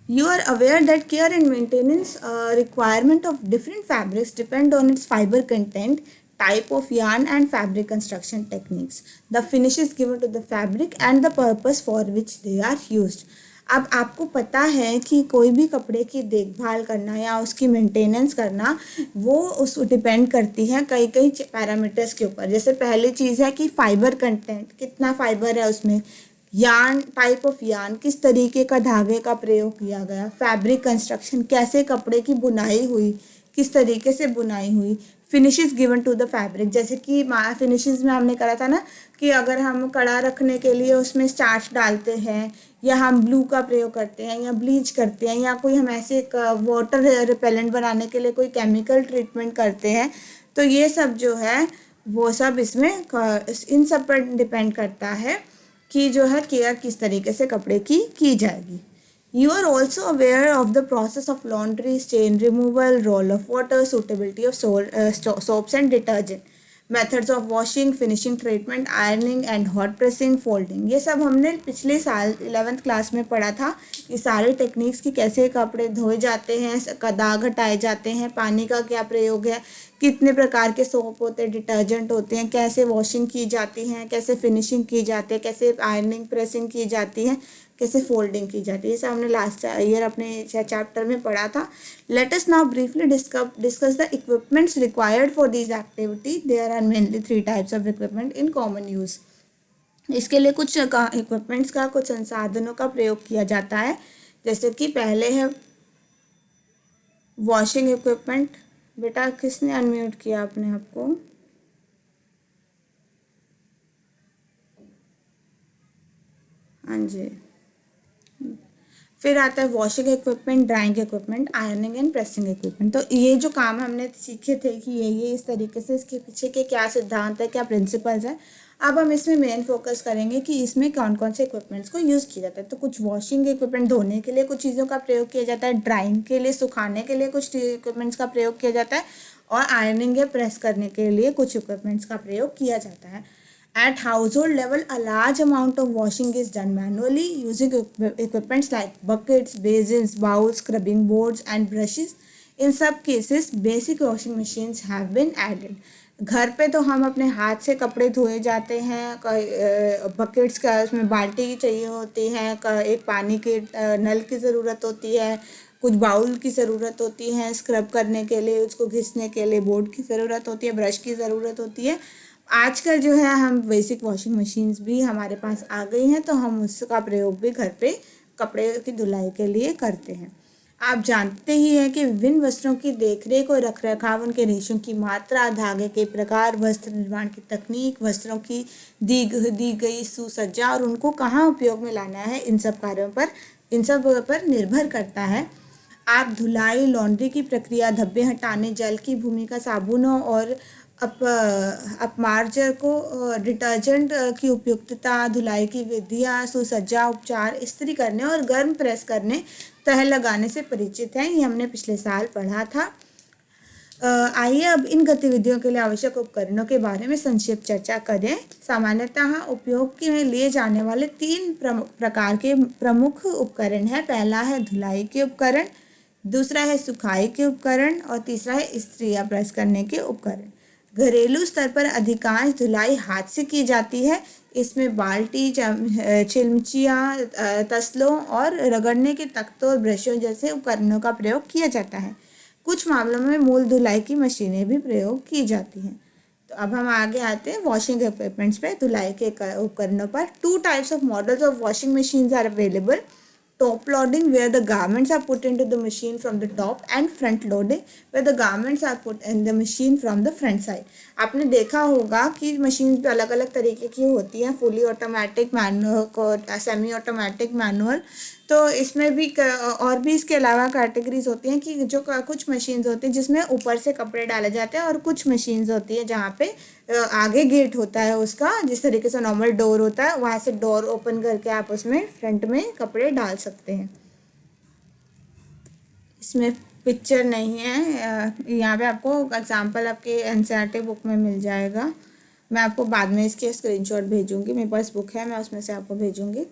You are aware that care and maintenance requirement of different fabrics depend on its fiber content, type of yarn and fabric construction techniques, the finishes given to the fabric and the purpose for which they are used. अब आपको पता है कि कोई भी कपड़े की देखभाल करना या उसकी मेंटेनेंस करना वो उस डिपेंड करती है कई कई पैरामीटर्स के ऊपर। जैसे पहली चीज़ है कि फाइबर कंटेंट, कितना फाइबर है उसमें, यार्न, टाइप ऑफ यार्न, किस तरीके का धागे का प्रयोग किया गया, फैब्रिक कंस्ट्रक्शन, कैसे कपड़े की बुनाई हुई, किस तरीके से बुनाई हुई, finishes given to the fabric. जैसे कि फिनिशेस में हमने करा था ना कि अगर हम कड़ा रखने के लिए उसमें स्टार्च डालते हैं या हम ब्लू का प्रयोग करते हैं या ब्लीच करते हैं या कोई हम ऐसे वाटर रिपेलेंट बनाने के लिए कोई केमिकल ट्रीटमेंट करते हैं, तो ये सब जो है वो सब इसमें इन सब पर डिपेंड करता है कि जो है केयर किस तरीके से कपड़े की जाएगी। You are also aware of the process of laundry, stain removal, roll of water, suitability of soaps and detergent, methods of washing, finishing treatment, ironing and hot pressing, folding। ये सब हमने पिछले साल 11th क्लास में पढ़ा था। ये सारे टेक्निक्स की कैसे कपड़े धोए जाते हैं, दाग हटाए जाते हैं, पानी का क्या प्रयोग है, कितने प्रकार के सोप होते हैं, डिटर्जेंट होते हैं, कैसे वॉशिंग की जाती हैं, कैसे फिनिशिंग की जाती है, कैसे आयरनिंग प्रेसिंग की जाती है, कैसे फोल्डिंग की जाती है। ये सब हमने लास्ट ईयर अपने चैप्टर में पढ़ा था। Let us now briefly discuss the equipments required for this activity. There are mainly 3 types of equipment in common use. इसके लिए कुछ इक्विपमेंट्स का, कुछ संसाधनों का प्रयोग किया जाता है। जैसे कि पहले है वॉशिंग इक्विपमेंट। बेटा किसने अनम्यूट किया अपने आप को? हाँ जी। फिर आता है washing equipment, drawing equipment, ironing and pressing equipment. तो ये जो काम हमने सीखे थे कि ये इस तरीके से, इसके पीछे के क्या सिद्धांत है, क्या प्रिंसिपल्स है। अब हम इसमें मेन फोकस करेंगे कि इसमें कौन कौन से इक्विपमेंट्स को यूज़ किया जाता है। तो कुछ वॉशिंग इक्विपमेंट, धोने के लिए कुछ चीज़ों का प्रयोग किया जाता है, ड्राइंग के लिए, सुखाने के लिए कुछ इक्विपमेंट्स का प्रयोग किया जाता है, और आयरनिंग या प्रेस करने के लिए कुछ इक्विपमेंट्स का प्रयोग किया जाता है। At household level, a large amount of washing is done manually using equipments like buckets, basins, bowls, scrubbing boards, and brushes. In some cases, basic washing machines have been added. घर पे तो हम अपने हाथ से कपड़े धोए जाते हैं। बकेट्स का, उसमें बाल्टी चाहिए होती है, एक पानी के नल की ज़रूरत होती है, कुछ बाउल की ज़रूरत होती है, स्क्रब करने के लिए, उसको घिसने के लिए बोर्ड की ज़रूरत होती है, ब्रश की ज़रूरत होती है। आजकल जो है हम बेसिक वॉशिंग मशीन्स भी हमारे पास आ गई हैं, तो हम उसका प्रयोग भी घर पे कपड़े की धुलाई के लिए करते हैं। आप जानते ही हैं कि विभिन्न वस्त्रों की देखरेख और रखरखाव, उनके रेशों की मात्रा, धागे के प्रकार, वस्त्र निर्माण की तकनीक, वस्त्रों की दी गई सुसज्जा और उनको कहाँ उपयोग में लाना है, इन सब पर निर्भर करता है। आप धुलाई, लॉन्ड्री की प्रक्रिया, धब्बे हटाने, जल की भूमिका, साबुनों और अपमार्जर को, डिटर्जेंट की उपयुक्तता, धुलाई की विधियाँ, सुसज्जा, उपचार, इस्त्री करने और गर्म प्रेस करने, तह लगाने से परिचित हैं। ये हमने पिछले साल पढ़ा था। आइए अब इन गतिविधियों के लिए आवश्यक उपकरणों के बारे में संक्षिप्त चर्चा करें। सामान्यतः उपयोग के लिए जाने वाले 3 प्रकार के प्रमुख उपकरण हैं। पहला है धुलाई के उपकरण, दूसरा है सुखाई के उपकरण और तीसरा है इस्त्री या प्रेस करने के उपकरण। घरेलू स्तर पर अधिकांश धुलाई हाथ से की जाती है। इसमें बाल्टी, चिमचियाँ, तसलों और रगड़ने के तख्तों और ब्रशों जैसे उपकरणों का प्रयोग किया जाता है। कुछ मामलों में मूल धुलाई की मशीनें भी प्रयोग की जाती हैं। तो अब हम आगे आते हैं वॉशिंग इक्विपमेंट्स पे, धुलाई के उपकरणों पर। 2 types of models of washing machines are available. Top loading, where the garments are put into the machine from the top, and front loading, where the garments are put in the machine from the front side। आपने देखा होगा कि मशीन पे अलग अलग तरीके की होती हैं, fully automatic, manual, semi automatic, manual. तो इसमें भी और भी इसके अलावा कैटेगरीज होती हैं कि जो कुछ मशीन्स होती हैं जिसमें ऊपर से कपड़े डाले जाते हैं, और कुछ मशीन्स होती हैं जहाँ पे आगे गेट होता है उसका, जिस तरीके से नॉर्मल डोर होता है, वहाँ से डोर ओपन करके आप उसमें फ्रंट में कपड़े डाल सकते हैं। इसमें पिक्चर नहीं है, यहाँ पे आपको एग्जांपल आपके एनसीईआरटी बुक में मिल जाएगा। मैं आपको बाद में इसके स्क्रीनशॉट भेजूंगी, मेरे पास बुक है, मैं उसमें से आपको भेजूंगी।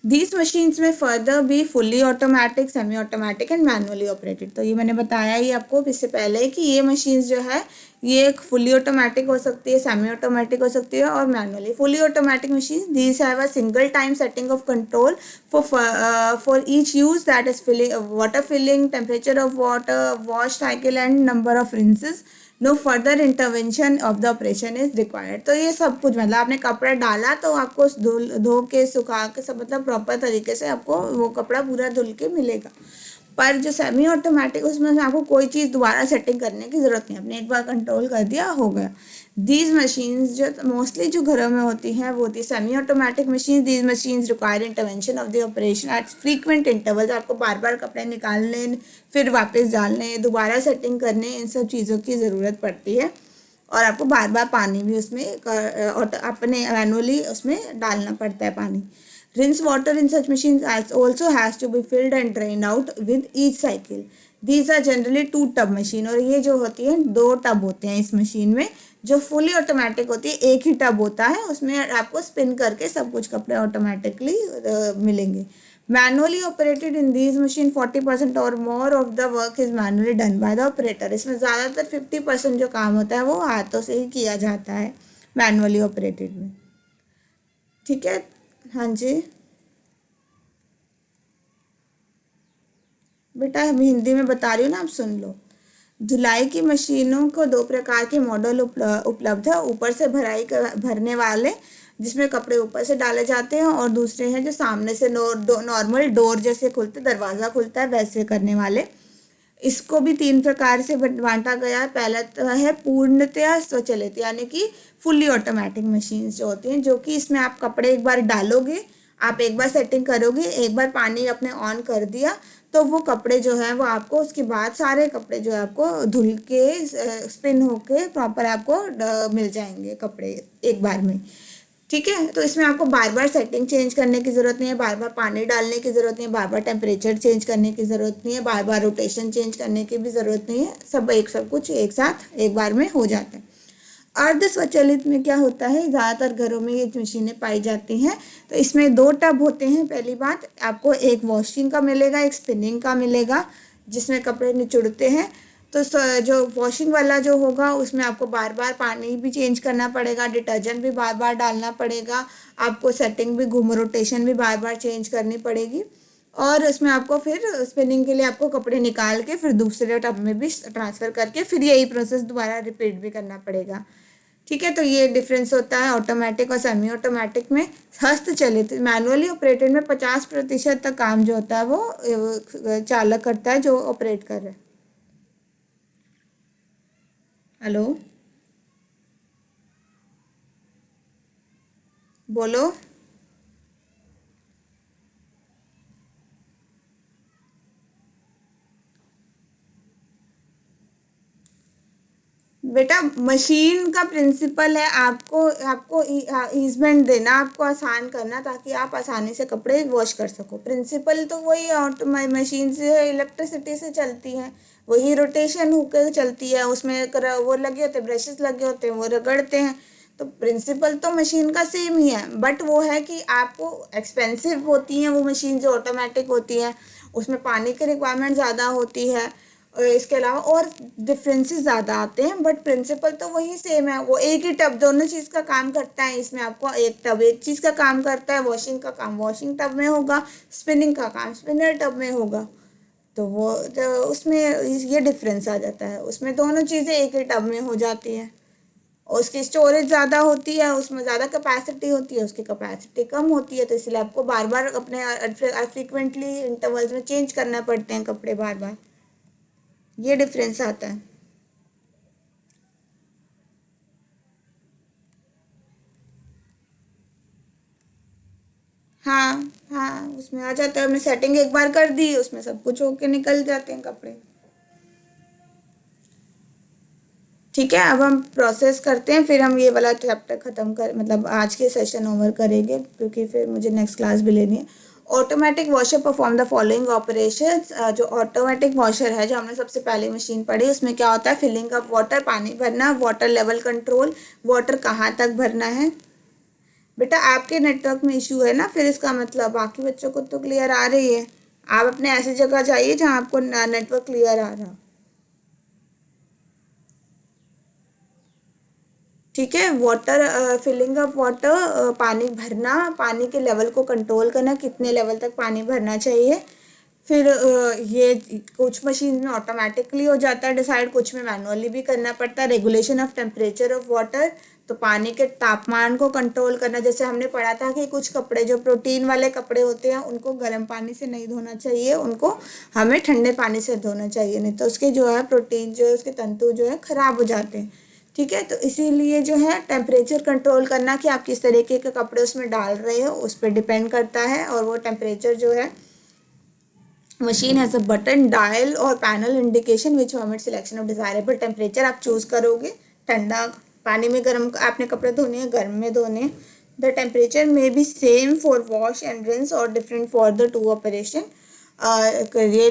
दीज मशीन्स में फर्दर भी fully automatic, semi automatic and manually operated. तो ये मैंने बताया ही आपको इससे पहले कि ये मशीन्स जो है ये एक फुली ऑटोमेटिक हो सकती है, सेमी ऑटोमेटिक हो सकती है और manually. Fully automatic machines these have a single time setting of control for each use, that is filling water, filling, temperature of water, wash cycle and number of rinses. No further intervention of the operation is required. तो ये सब कुछ मतलब आपने कपड़ा डाला तो आपको धो के सुखा के सब मतलब प्रॉपर तरीके से आपको वो कपड़ा पूरा धुल के मिलेगा। पर जो सेमी ऑटोमेटिक उसमें आपको कोई चीज़ दोबारा सेटिंग करने की ज़रूरत नहीं, आपने एक बार कंट्रोल कर दिया हो गया। दीज मशीन्स जो मोस्टली जो घरों में होती हैं वो होती है semi automatic machine. These machines require intervention of the operation at frequent intervals. आपको बार बार कपड़े निकालने, फिर वापस डालने, दोबारा सेटिंग करने, इन सब चीज़ों की ज़रूरत पड़ती है। और आपको बार बार पानी भी उसमें अपने मैनुअली उसमें डालना पड़ता है पानी। Rinse water in such machines also has to be filled and drained out with each cycle. These are generally two tub machine। और ये जो होती है दो टब होते हैं इस मशीन में। जो फुली ऑटोमेटिक होती है एक ही टब होता है, उसमें आपको स्पिन करके सब कुछ कपड़े ऑटोमेटिकली मिलेंगे। Manually operated in these machine 40% और more of the work is manually done by the operator. इसमें ज़्यादातर 50% जो काम होता है वो हाथों से ही किया जाता है मैनुअली ऑपरेटेड में। ठीक है, हाँ जी बेटा, हम हिंदी में बता रही हूँ ना, आप सुन लो। धुलाई की मशीनों को दो प्रकार के मॉडल उपलब्ध है। ऊपर से भरने वाले जिसमें कपड़े ऊपर से डाले जाते हैं, और दूसरे हैं जो सामने से नॉर्मल डोर जैसे खुलते, दरवाज़ा खुलता है वैसे करने वाले। इसको भी तीन प्रकार से बांटा गया है। पहला तो है पूर्णतया स्वचालित, यानी कि फुल्ली ऑटोमेटिक मशीन्स जो होती हैं, जो कि इसमें आप कपड़े एक बार डालोगे, आप एक बार सेटिंग करोगे, एक बार पानी अपने ऑन कर दिया तो वो कपड़े जो है वो आपको उसके बाद सारे कपड़े जो है आपको धुल के स्पिन होके प्रॉपर आपको मिल जाएंगे कपड़े एक बार में। ठीक है, तो इसमें आपको बार बार सेटिंग चेंज करने की ज़रूरत नहीं है, बार बार पानी डालने की ज़रूरत नहीं है, बार बार टेम्परेचर चेंज करने की ज़रूरत नहीं है, बार बार रोटेशन चेंज करने की भी ज़रूरत नहीं है। सब कुछ एक साथ एक बार में हो जाता है। अर्ध स्वचालित में क्या होता है, ज़्यादातर घरों में ये मशीनें पाई जाती हैं। तो इसमें दो टब होते हैं। पहली बात, आपको एक वॉशिंग का मिलेगा, एक स्पिनिंग का मिलेगा, जिसमें कपड़े निचुड़ते हैं। तो जो वॉशिंग वाला जो होगा उसमें आपको बार बार पानी भी चेंज करना पड़ेगा, डिटर्जेंट भी बार बार डालना पड़ेगा, आपको सेटिंग भी रोटेशन भी बार बार चेंज करनी पड़ेगी। और इसमें आपको फिर स्पिनिंग के लिए आपको कपड़े निकाल के फिर दूसरे टब में भी ट्रांसफ़र करके फिर यही प्रोसेस दोबारा रिपीट भी करना पड़ेगा। ठीक है, तो ये डिफरेंस होता है ऑटोमेटिक और सेमी ऑटोमेटिक में। हस्तचलित मैनुअली ऑपरेटेड में 50% तक काम जो होता है वो चालक करता है जो ऑपरेट कर रहा है। हेलो, बोलो। बेटा, मशीन का प्रिंसिपल है आपको आपको ईजमेंट देना, आपको आसान करना, ताकि आप आसानी से कपड़े वॉश कर सको। प्रिंसिपल तो वही मशीन से, इलेक्ट्रिसिटी से चलती है, वही रोटेशन होकर चलती है, उसमें वो लगे होते हैं, ब्रशेस लगे होते हैं, वो रगड़ते हैं। तो प्रिंसिपल तो मशीन का सेम ही है, बट वो है कि आपको एक्सपेंसिव होती हैं वो मशीन जो ऑटोमेटिक होती है, उसमें पानी की रिक्वायरमेंट ज़्यादा होती है, और इसके अलावा और डिफरेंसेस ज़्यादा आते हैं। बट प्रिंसिपल तो वही सेम है, वो एक ही टब दोनों चीज़ का काम करता है। इसमें आपको एक टब एक चीज़ का काम करता है, वॉशिंग का काम वॉशिंग टब में होगा, स्पिनिंग का काम स्पिनर टब में होगा। तो उसमें ये डिफरेंस आ जाता है, उसमें दोनों चीज़ें एक ही टब में हो जाती हैं। और उसकी स्टोरेज ज़्यादा होती है, उसमें ज़्यादा कैपेसिटी होती है, उसकी कैपेसिटी कम होती है, तो इसलिए आपको बार बार अपने फ्रीक्वेंटली इंटरवल्स में चेंज करना पड़ते हैं कपड़े बार बार। ये डिफरेंस आता है। हाँ हाँ, उसमें आ जाता है, हमने सेटिंग एक बार कर दी, उसमें सब कुछ होके निकल जाते हैं कपड़े। ठीक है, अब हम प्रोसेस करते हैं, फिर हम ये वाला चैप्टर ख़त्म कर मतलब आज के सेशन ओवर करेंगे, क्योंकि फिर मुझे नेक्स्ट क्लास भी लेनी है। Automatic washer perform the following operations. जो ऑटोमेटिक वॉशर है, जो हमने सबसे पहले मशीन पढ़ी, उसमें क्या होता है, फिलिंग ऑफ वाटर, पानी भरना, वाटर लेवल कंट्रोल, वाटर कहाँ तक भरना है, बेटा आपके नेटवर्क में इशू है ना, फिर इसका मतलब बाकी बच्चों को तो क्लियर आ रही है। आप अपने ऐसी जगह जाइए जहाँ आपको नेटवर्क क्लियर आ रहा। ठीक है। वाटर फिलिंग अप वाटर, पानी भरना, पानी के लेवल को कंट्रोल करना, कितने लेवल तक पानी भरना चाहिए। फिर ये कुछ मशीन में ऑटोमेटिकली हो जाता है डिसाइड, कुछ में मैनुअली भी करना पड़ता है। Regulation of temperature of water, तो पानी के तापमान को कंट्रोल करना। जैसे हमने पढ़ा था कि कुछ कपड़े जो प्रोटीन वाले कपड़े होते हैं उनको गर्म पानी से नहीं धोना चाहिए, उनको हमें ठंडे पानी से धोना चाहिए, नहीं तो उसके जो है प्रोटीन जो है उसके तंतु जो है खराब हो जाते हैं। ठीक है, तो इसीलिए जो है टेम्परेचर कंट्रोल करना कि आप किस तरीके के कपड़े उसमें डाल रहे हो उस पर डिपेंड करता है। और वो टेम्परेचर जो है, machine has a button dial और panel indication which permit selection of desirable temperature. आप चूज करोगे ठंडा पानी में गर्म आपने कपड़े धोने हैं, गर्म में धोने। The temperature may be same for wash and rinse और different for the two operation. ये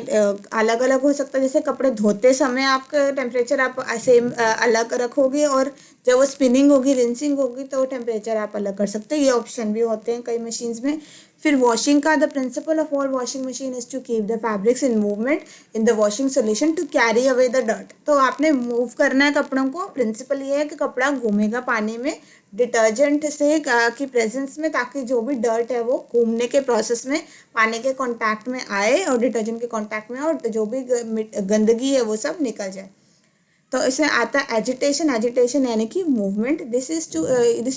अलग अलग हो सकता है। जैसे कपड़े धोते समय आपका टेम्परेचर आप सेम अलग रखोगे, और जब वो स्पिनिंग होगी, रिंसिंग होगी, तो टेम्परेचर आप अलग कर सकते हो। ये ऑप्शन भी होते हैं कई मशीन्स में। फिर वॉशिंग का, the principle of all washing machine is to keep the fabrics in movement in the washing solution to carry away the dirt. तो आपने मूव करना है कपड़ों को। प्रिंसिपल ये है कि कपड़ा घूमेगा पानी में डिटर्जेंट से की प्रेजेंस में, ताकि जो भी डर्ट है वो घूमने के प्रोसेस में पानी के कांटेक्ट में आए और डिटर्जेंट के कांटेक्ट में, और जो भी गंदगी है वो सब निकल जाए। तो इसमें आता है एजिटेशन। एजिटेशन यानी कि movement. This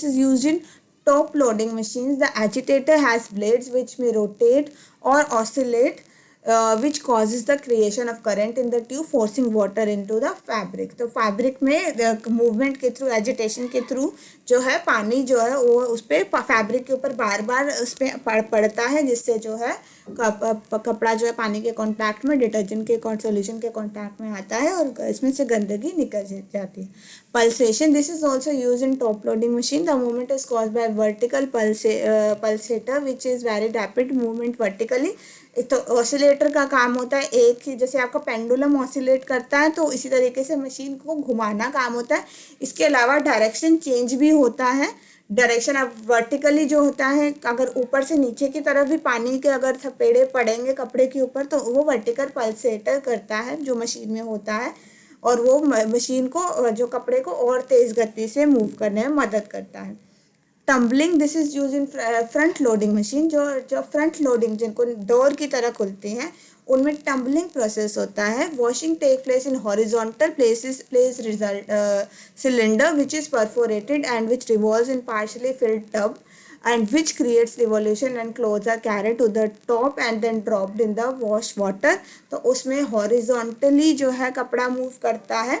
is used in top loading machines. The agitator has blades which may rotate or oscillate, which causes the creation of current in the tube, forcing water into the fabric. तो फैब्रिक में मूवमेंट के थ्रू, एजिटेशन के थ्रू जो है पानी जो है वो उस पर फैब्रिक के ऊपर बार बार उस पर पड़ता है, जिससे जो है कपड़ा जो है पानी के कांटेक्ट में, डिटर्जेंट के सॉल्यूशन के कांटेक्ट में आता है और इसमें से गंदगी निकल जाती है। Pulsation, this is also use in top loading machine. The movement is caused by vertical pulsator which is very rapid movement vertically. तो ऑसिलेटर का काम होता है एक ही, जैसे आपका पेंडुलम ऑसिलेट करता है तो इसी तरीके से मशीन को घुमाना काम होता है। इसके अलावा डायरेक्शन चेंज भी होता है। डायरेक्शन अब वर्टिकली जो होता है, अगर ऊपर से नीचे की तरफ भी पानी के अगर थपेड़े पड़ेंगे कपड़े के ऊपर, तो वो वर्टिकल पल्सेटर करता है जो मशीन में होता है, और वो मशीन को जो कपड़े को और तेज गति से मूव करने में मदद करता है। Tumbling, this is use in front loading machine. जो फ्रंट लोडिंग जिनको डोर की तरह खुलते हैं उनमें टम्बलिंग प्रोसेस होता है। Washing take place in horizontal place result cylinder which is perforated and which revolves in partially filled tub and which creates revolution and clothes are carried to the top and then dropped in the wash water। तो उसमें हॉरिजॉन्टली जो है कपड़ा मूव करता है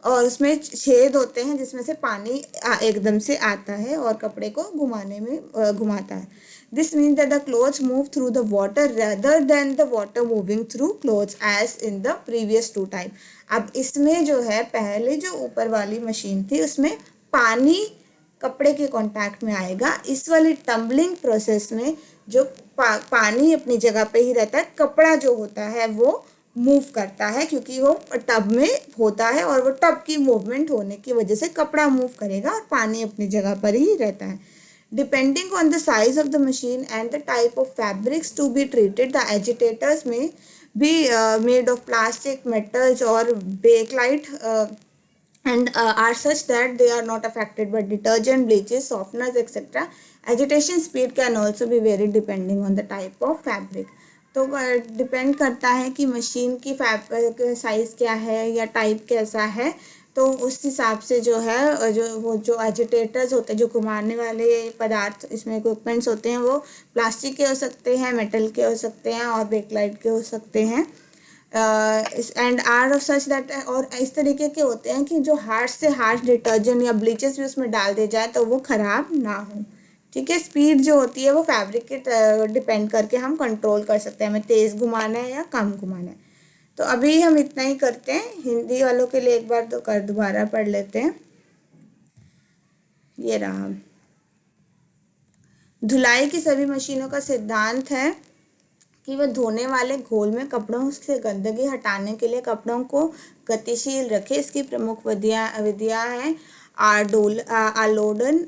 और उसमें छेद होते हैं जिसमें से पानी एकदम से आता है और कपड़े को घुमाने में घुमाता है। This means that the clothes move through the water rather than the water moving through clothes as in the previous two type. अब इसमें जो है पहले जो ऊपर वाली मशीन थी उसमें पानी कपड़े के कांटेक्ट में आएगा। इस वाली टम्बलिंग प्रोसेस में जो पानी अपनी जगह पे ही रहता है, कपड़ा जो होता है वो मूव करता है क्योंकि वो टब में होता है और वो टब की मूवमेंट होने की वजह से कपड़ा मूव करेगा और पानी अपनी जगह पर ही रहता है। Depending on the size of the machine and the type of fabrics to be treated, the agitators may be made of plastic, metals और bakelite and are such that they are not affected by detergent, bleaches, softeners, etc. Agitation speed can also be varied depending on the type of fabric. तो डिपेंड करता है कि मशीन की साइज़ क्या है या टाइप कैसा है, तो उस हिसाब से जो है जो एजिटेटर्स होते हैं, जो घुमाने वाले पदार्थ इसमें इक्विपमेंट्स होते हैं, वो प्लास्टिक के हो सकते हैं, मेटल के हो सकते हैं और बेकलाइट के हो सकते हैं। And are of such that, और इस तरीके के होते हैं कि जो हार्श से हार्श डिटर्जेंट या ब्लीचेस भी उसमें डाल दिए जाए तो वो ख़राब ना हो। ठीक है, स्पीड जो होती है वो फैब्रिक के डिपेंड करके हम कंट्रोल कर सकते हैं, हमें तेज़ घुमाना है या कम घुमाना है। तो अभी हम इतना ही करते हैं। हिंदी वालों के लिए एक बार दोबारा पढ़ लेते हैं। ये रहा, धुलाई की सभी मशीनों का सिद्धांत है कि वह धोने वाले घोल में कपड़ों से गंदगी हटाने के लिए कपड़ों को गतिशील रखे। इसकी प्रमुख विधियाँ हैं आलोडन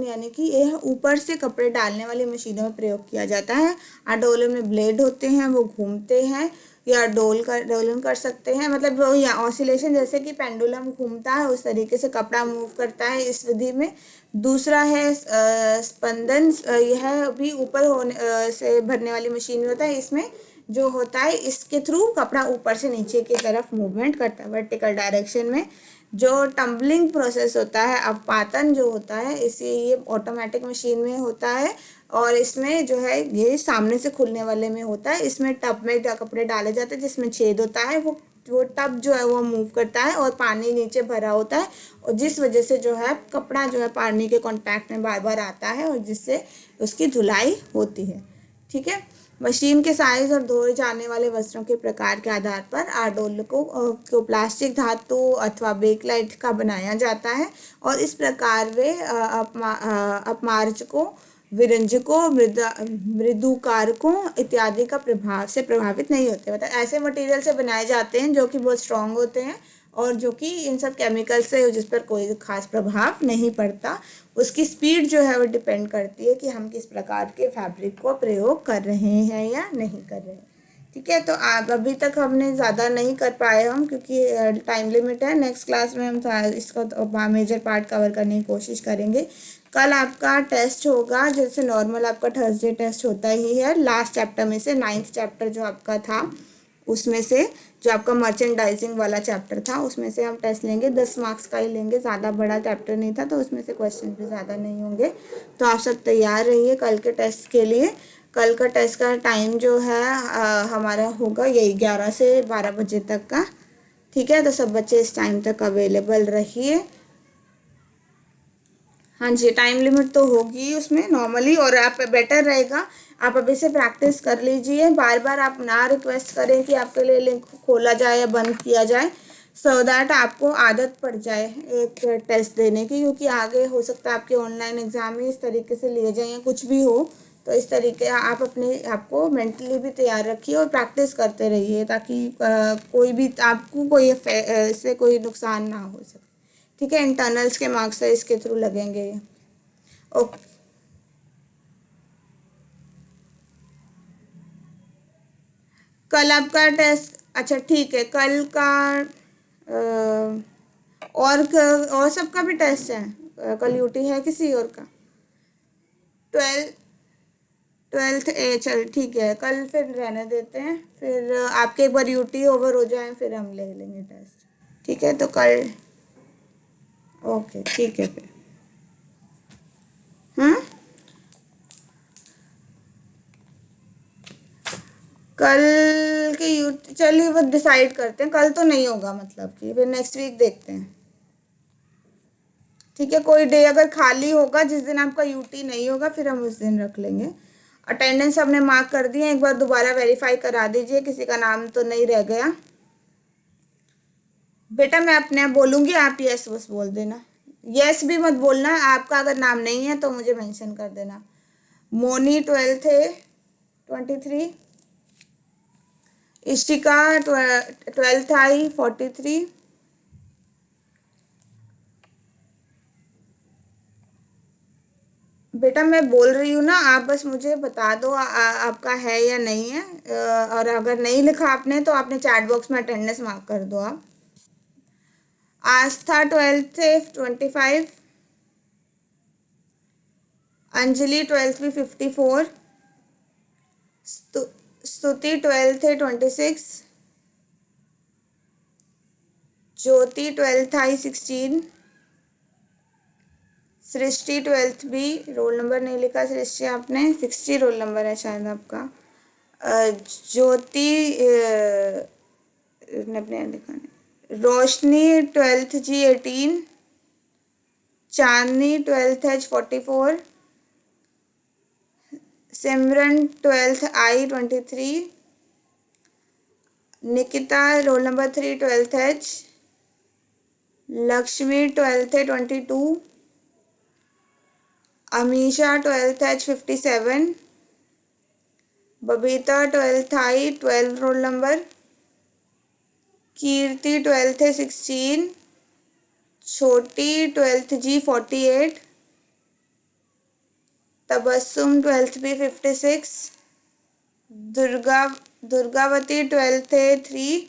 यानी कि यह ऊपर से कपड़े डालने वाली मशीनों में प्रयोग किया जाता है। आडोलन में ब्लेड होते हैं, वो घूमते हैं या डोलन कर सकते हैं, मतलब वो या ऑसिलेशन, जैसे कि पेंडुलम घूमता है उस तरीके से कपड़ा मूव करता है इस विधि में। दूसरा है स्पंदन, यह भी ऊपर होने से भरने वाली मशीन में होता है। इसमें जो होता है इसके थ्रू कपड़ा ऊपर से नीचे की तरफ मूवमेंट करता है वर्टिकल डायरेक्शन में। जो टम्बलिंग प्रोसेस होता है, अवपातन जो होता है, इसे ये ऑटोमेटिक मशीन में होता है और इसमें जो है ये सामने से खुलने वाले में होता है। इसमें टब में कपड़े डाले जाते हैं जिसमें छेद होता है, वो टब जो है वो मूव करता है और पानी नीचे भरा होता है, और जिस वजह से जो है कपड़ा जो है पानी के कांटेक्ट में बार बार आता है और जिससे उसकी धुलाई होती है। ठीक है। मशीन के साइज और धोए जाने वाले वस्त्रों के प्रकार के आधार पर आडोलकों को प्लास्टिक, धातु अथवा बेकलाइट का बनाया जाता है और इस प्रकार वे अपमार्जकों, विरंजकों, मृदुकारकों इत्यादि का प्रभाव से प्रभावित नहीं होते। मतलब ऐसे मटेरियल से बनाए जाते हैं जो कि बहुत स्ट्रांग होते हैं और जो कि इन सब केमिकल से जिस पर कोई खास प्रभाव नहीं पड़ता। उसकी स्पीड जो है वो डिपेंड करती है कि हम किस प्रकार के फैब्रिक को प्रयोग कर रहे हैं या नहीं कर रहे हैं। ठीक है, तो आप अभी तक हमने ज़्यादा नहीं कर पाए हम, क्योंकि टाइम लिमिट है। नेक्स्ट क्लास में हम इसका मेजर पार्ट कवर करने की कोशिश करेंगे। कल आपका टेस्ट होगा, जैसे नॉर्मल आपका थर्सडे टेस्ट होता ही है। लास्ट चैप्टर में से 9th चैप्टर जो आपका था उसमें से, जो आपका मर्चेंडाइजिंग वाला चैप्टर था उसमें से हम टेस्ट लेंगे। 10 मार्क्स का ही लेंगे, ज़्यादा बड़ा चैप्टर नहीं था तो उसमें से क्वेश्चन भी ज़्यादा नहीं होंगे। तो आप सब तैयार रहिए कल के टेस्ट के लिए। कल का टेस्ट का टाइम जो है हमारा होगा यही 11 से 12 बजे तक का। ठीक है, तो सब बच्चे इस टाइम तक अवेलेबल रहिए। हाँ जी, टाइम लिमिट तो होगी उसमें नॉर्मली, और आप बेटर रहेगा आप अभी से प्रैक्टिस कर लीजिए। बार बार आप ना रिक्वेस्ट करें कि आपके लिए लिंक खोला जाए या बंद किया जाए, सो दैट आपको आदत पड़ जाए एक टेस्ट देने की, क्योंकि आगे हो सकता है आपके ऑनलाइन एग्ज़ाम ही इस तरीके से लिए जाएँ या कुछ भी हो। तो इस तरीके आप अपने आपको मेंटली भी तैयार रखिए और प्रैक्टिस करते रहिए, ताकि कोई भी आपको कोई इससे कोई नुकसान ना हो सके। ठीक है, इंटरनल्स के मार्क्स है इसके थ्रू लगेंगे। ओके, कल आपका टेस्ट, अच्छा ठीक है, कल का और सबका भी टेस्ट है। कल यूटी है किसी और का? 12th ए, चल ठीक है, कल फिर रहने देते हैं। फिर आपके एक बार यूटी ओवर हो जाए फिर हम ले लेंगे टेस्ट। ठीक है, तो कल ओके ठीक है फिर। हम्म, कल के यूटी चलिए वो डिसाइड करते हैं, कल तो नहीं होगा, मतलब कि फिर नेक्स्ट वीक देखते हैं। ठीक है, कोई डे अगर खाली होगा जिस दिन आपका यूटी नहीं होगा फिर हम उस दिन रख लेंगे। अटेंडेंस हमने मार्क कर दी है, एक बार दोबारा वेरीफाई करा दीजिए किसी का नाम तो नहीं रह गया। बेटा मैं अपने आप बोलूँगी, आप यस बस बोल देना। यस भी मत बोलना, आपका अगर नाम नहीं है तो मुझे मेंशन कर देना। मोनी 12th है 23, इशिका 12th आई 43, बेटा मैं बोल रही हूँ ना, आप बस मुझे बता दो आपका है या नहीं है। और अगर नहीं लिखा आपने तो आपने चैट बॉक्स में अटेंडेंस मार्क कर दो आप। आस्था 12th से 25, अंजलि 12th भी 54, स्तुति 12th है 26, ज्योति 12th आई 16, सृष्टि 12th भी, रोल नंबर नहीं लिखा सृष्टि आपने, 60 रोल नंबर है शायद आपका। ज्योति अपने लिखा नहीं। Roshni 12th G 18, Chandni 12th H 44, Simran 12th I 23, Nikita roll number 3 12th H, Lakshmi 12th है 22, Amisha 12th H 57, Babita 12th I 12 roll number, Kirti 12th है 16, Chhoti 12th G 48, Tabassum 12th B 56, Durga Durgavati 12th A 3,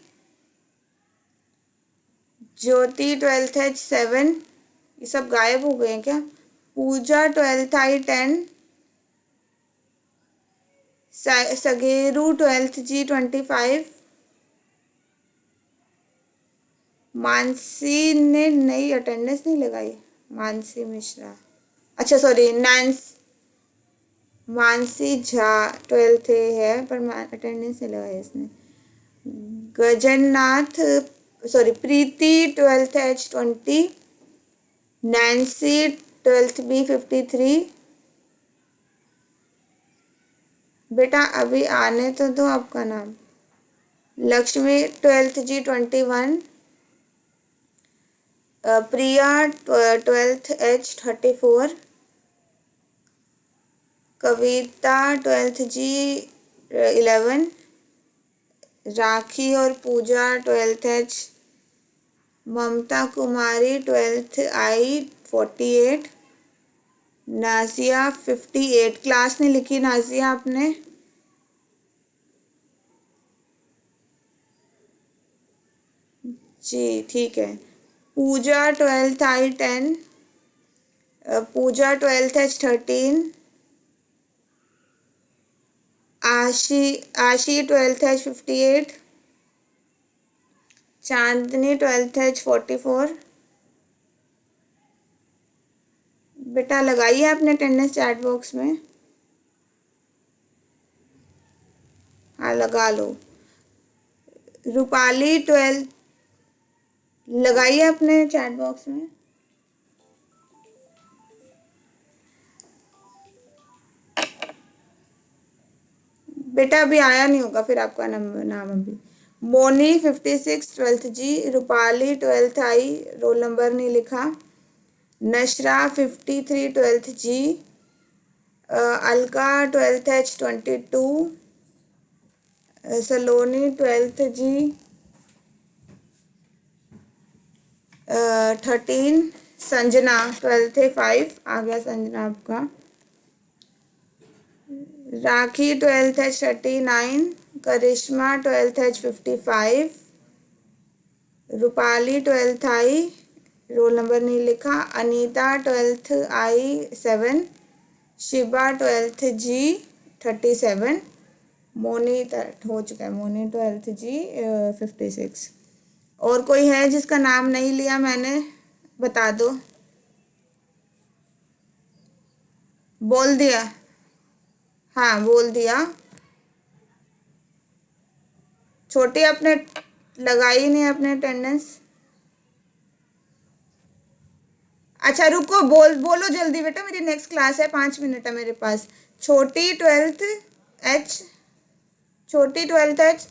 Jyoti 12th H 7, ये सब गायब हो गए हैं क्या? पूजा 12th आई 10, सगेरू 12th जी 25, मानसी ने नई अटेंडेंस नहीं लगाई, मानसी मिश्रा, अच्छा सॉरी मानसी झा 12th ए है पर अटेंडेंस नहीं लगाई इसने। Gajannath sorry Preeti 12th H 20, Nancy 12th B 53, बेटा अभी आने तो दो आपका नाम। लक्ष्मी 12th जी 21, प्रिया 12th एच 34, कविता 12th जी 11, राखी और पूजा 12th H, Mamta Kumari 12th आई 48, नाजिया 58, क्लास नहीं लिखी नाजिया आपने? जी ठीक है। पूजा 12th आई 10, पूजा 12th एच 13, आशी 12th एच 58, चांदनी 12th एच 44। बेटा लगाइए आपने अटेंडेंस चैट बॉक्स में, हाँ लगा लो। रूपाली 12th लगाइए अपने चैट बॉक्स में। बेटा अभी आया नहीं होगा फिर आपका नाम अभी। मोनी 56 12th जी, रूपाली 12th आई, रोल नंबर नहीं लिखा। नशरा 53 12th जी, अलका 12th एच 22, सलोनी 12th जी 13, संजना 12th ए 5, आ गया संजना आपका। राखी 12th एच 39, करिश्मा 12th एच 55, रूपाली 12th आई, रोल नंबर नहीं लिखा। अनीता 12th आई 7, शिबा 12th जी 37, मोनी हो चुका है, मोनी 12th जी 56। और कोई है जिसका नाम नहीं लिया मैंने? बता दो। बोल दिया? हाँ बोल दिया। छोटी आपने लगाई नहीं अपने अटेंडेंस? अच्छा रुको, बोलो जल्दी बेटा, मेरी नेक्स्ट क्लास है, 5 मिनट है मेरे पास। छोटी 12th एच, छोटी 12th एच,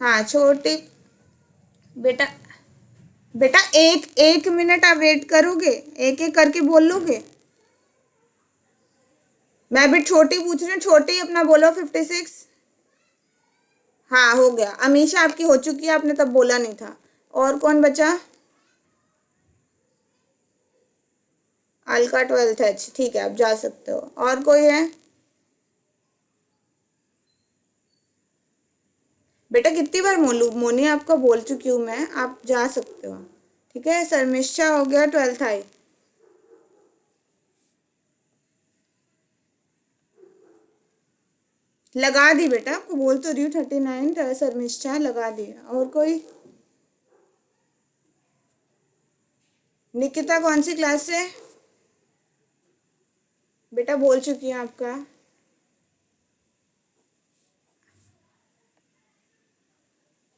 हाँ छोटी बेटा, बेटा एक एक मिनट आप वेट करोगे? एक एक करके बोल लोगे? मैं भी छोटी पूछ रही हूँ, छोटी अपना बोलो 56। हाँ हो गया। अमीशा आपकी हो चुकी है, आपने तब बोला नहीं था। और कौन बचा? अलका 12th एच, ठीक है आप जा सकते हो। और कोई है? बेटा कितनी बार बोलूँ, मोनी आपका बोल चुकी हूँ मैं, आप जा सकते हो। ठीक है, शर्मिष्ठा हो गया 12th आई। लगा दी बेटा, आपको बोल तो रही हूँ 39 शर्मिष्ठा लगा दी। और कोई? निकिता कौन सी क्लास से? बेटा बोल चुकी है आपका।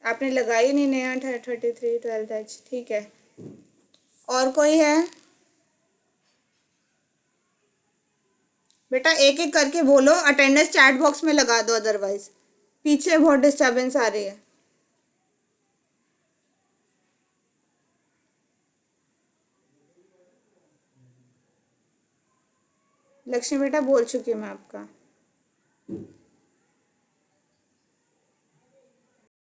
आपने लगाई नहीं नया 33 12th एच, ठीक है। और कोई है? बेटा एक एक करके बोलो, अटेंडेंस चैट बॉक्स में लगा दो, अदरवाइज पीछे बहुत डिस्टरबेंस आ रही है। लक्ष्मी बेटा बोल चुकी हूँ मैं आपका।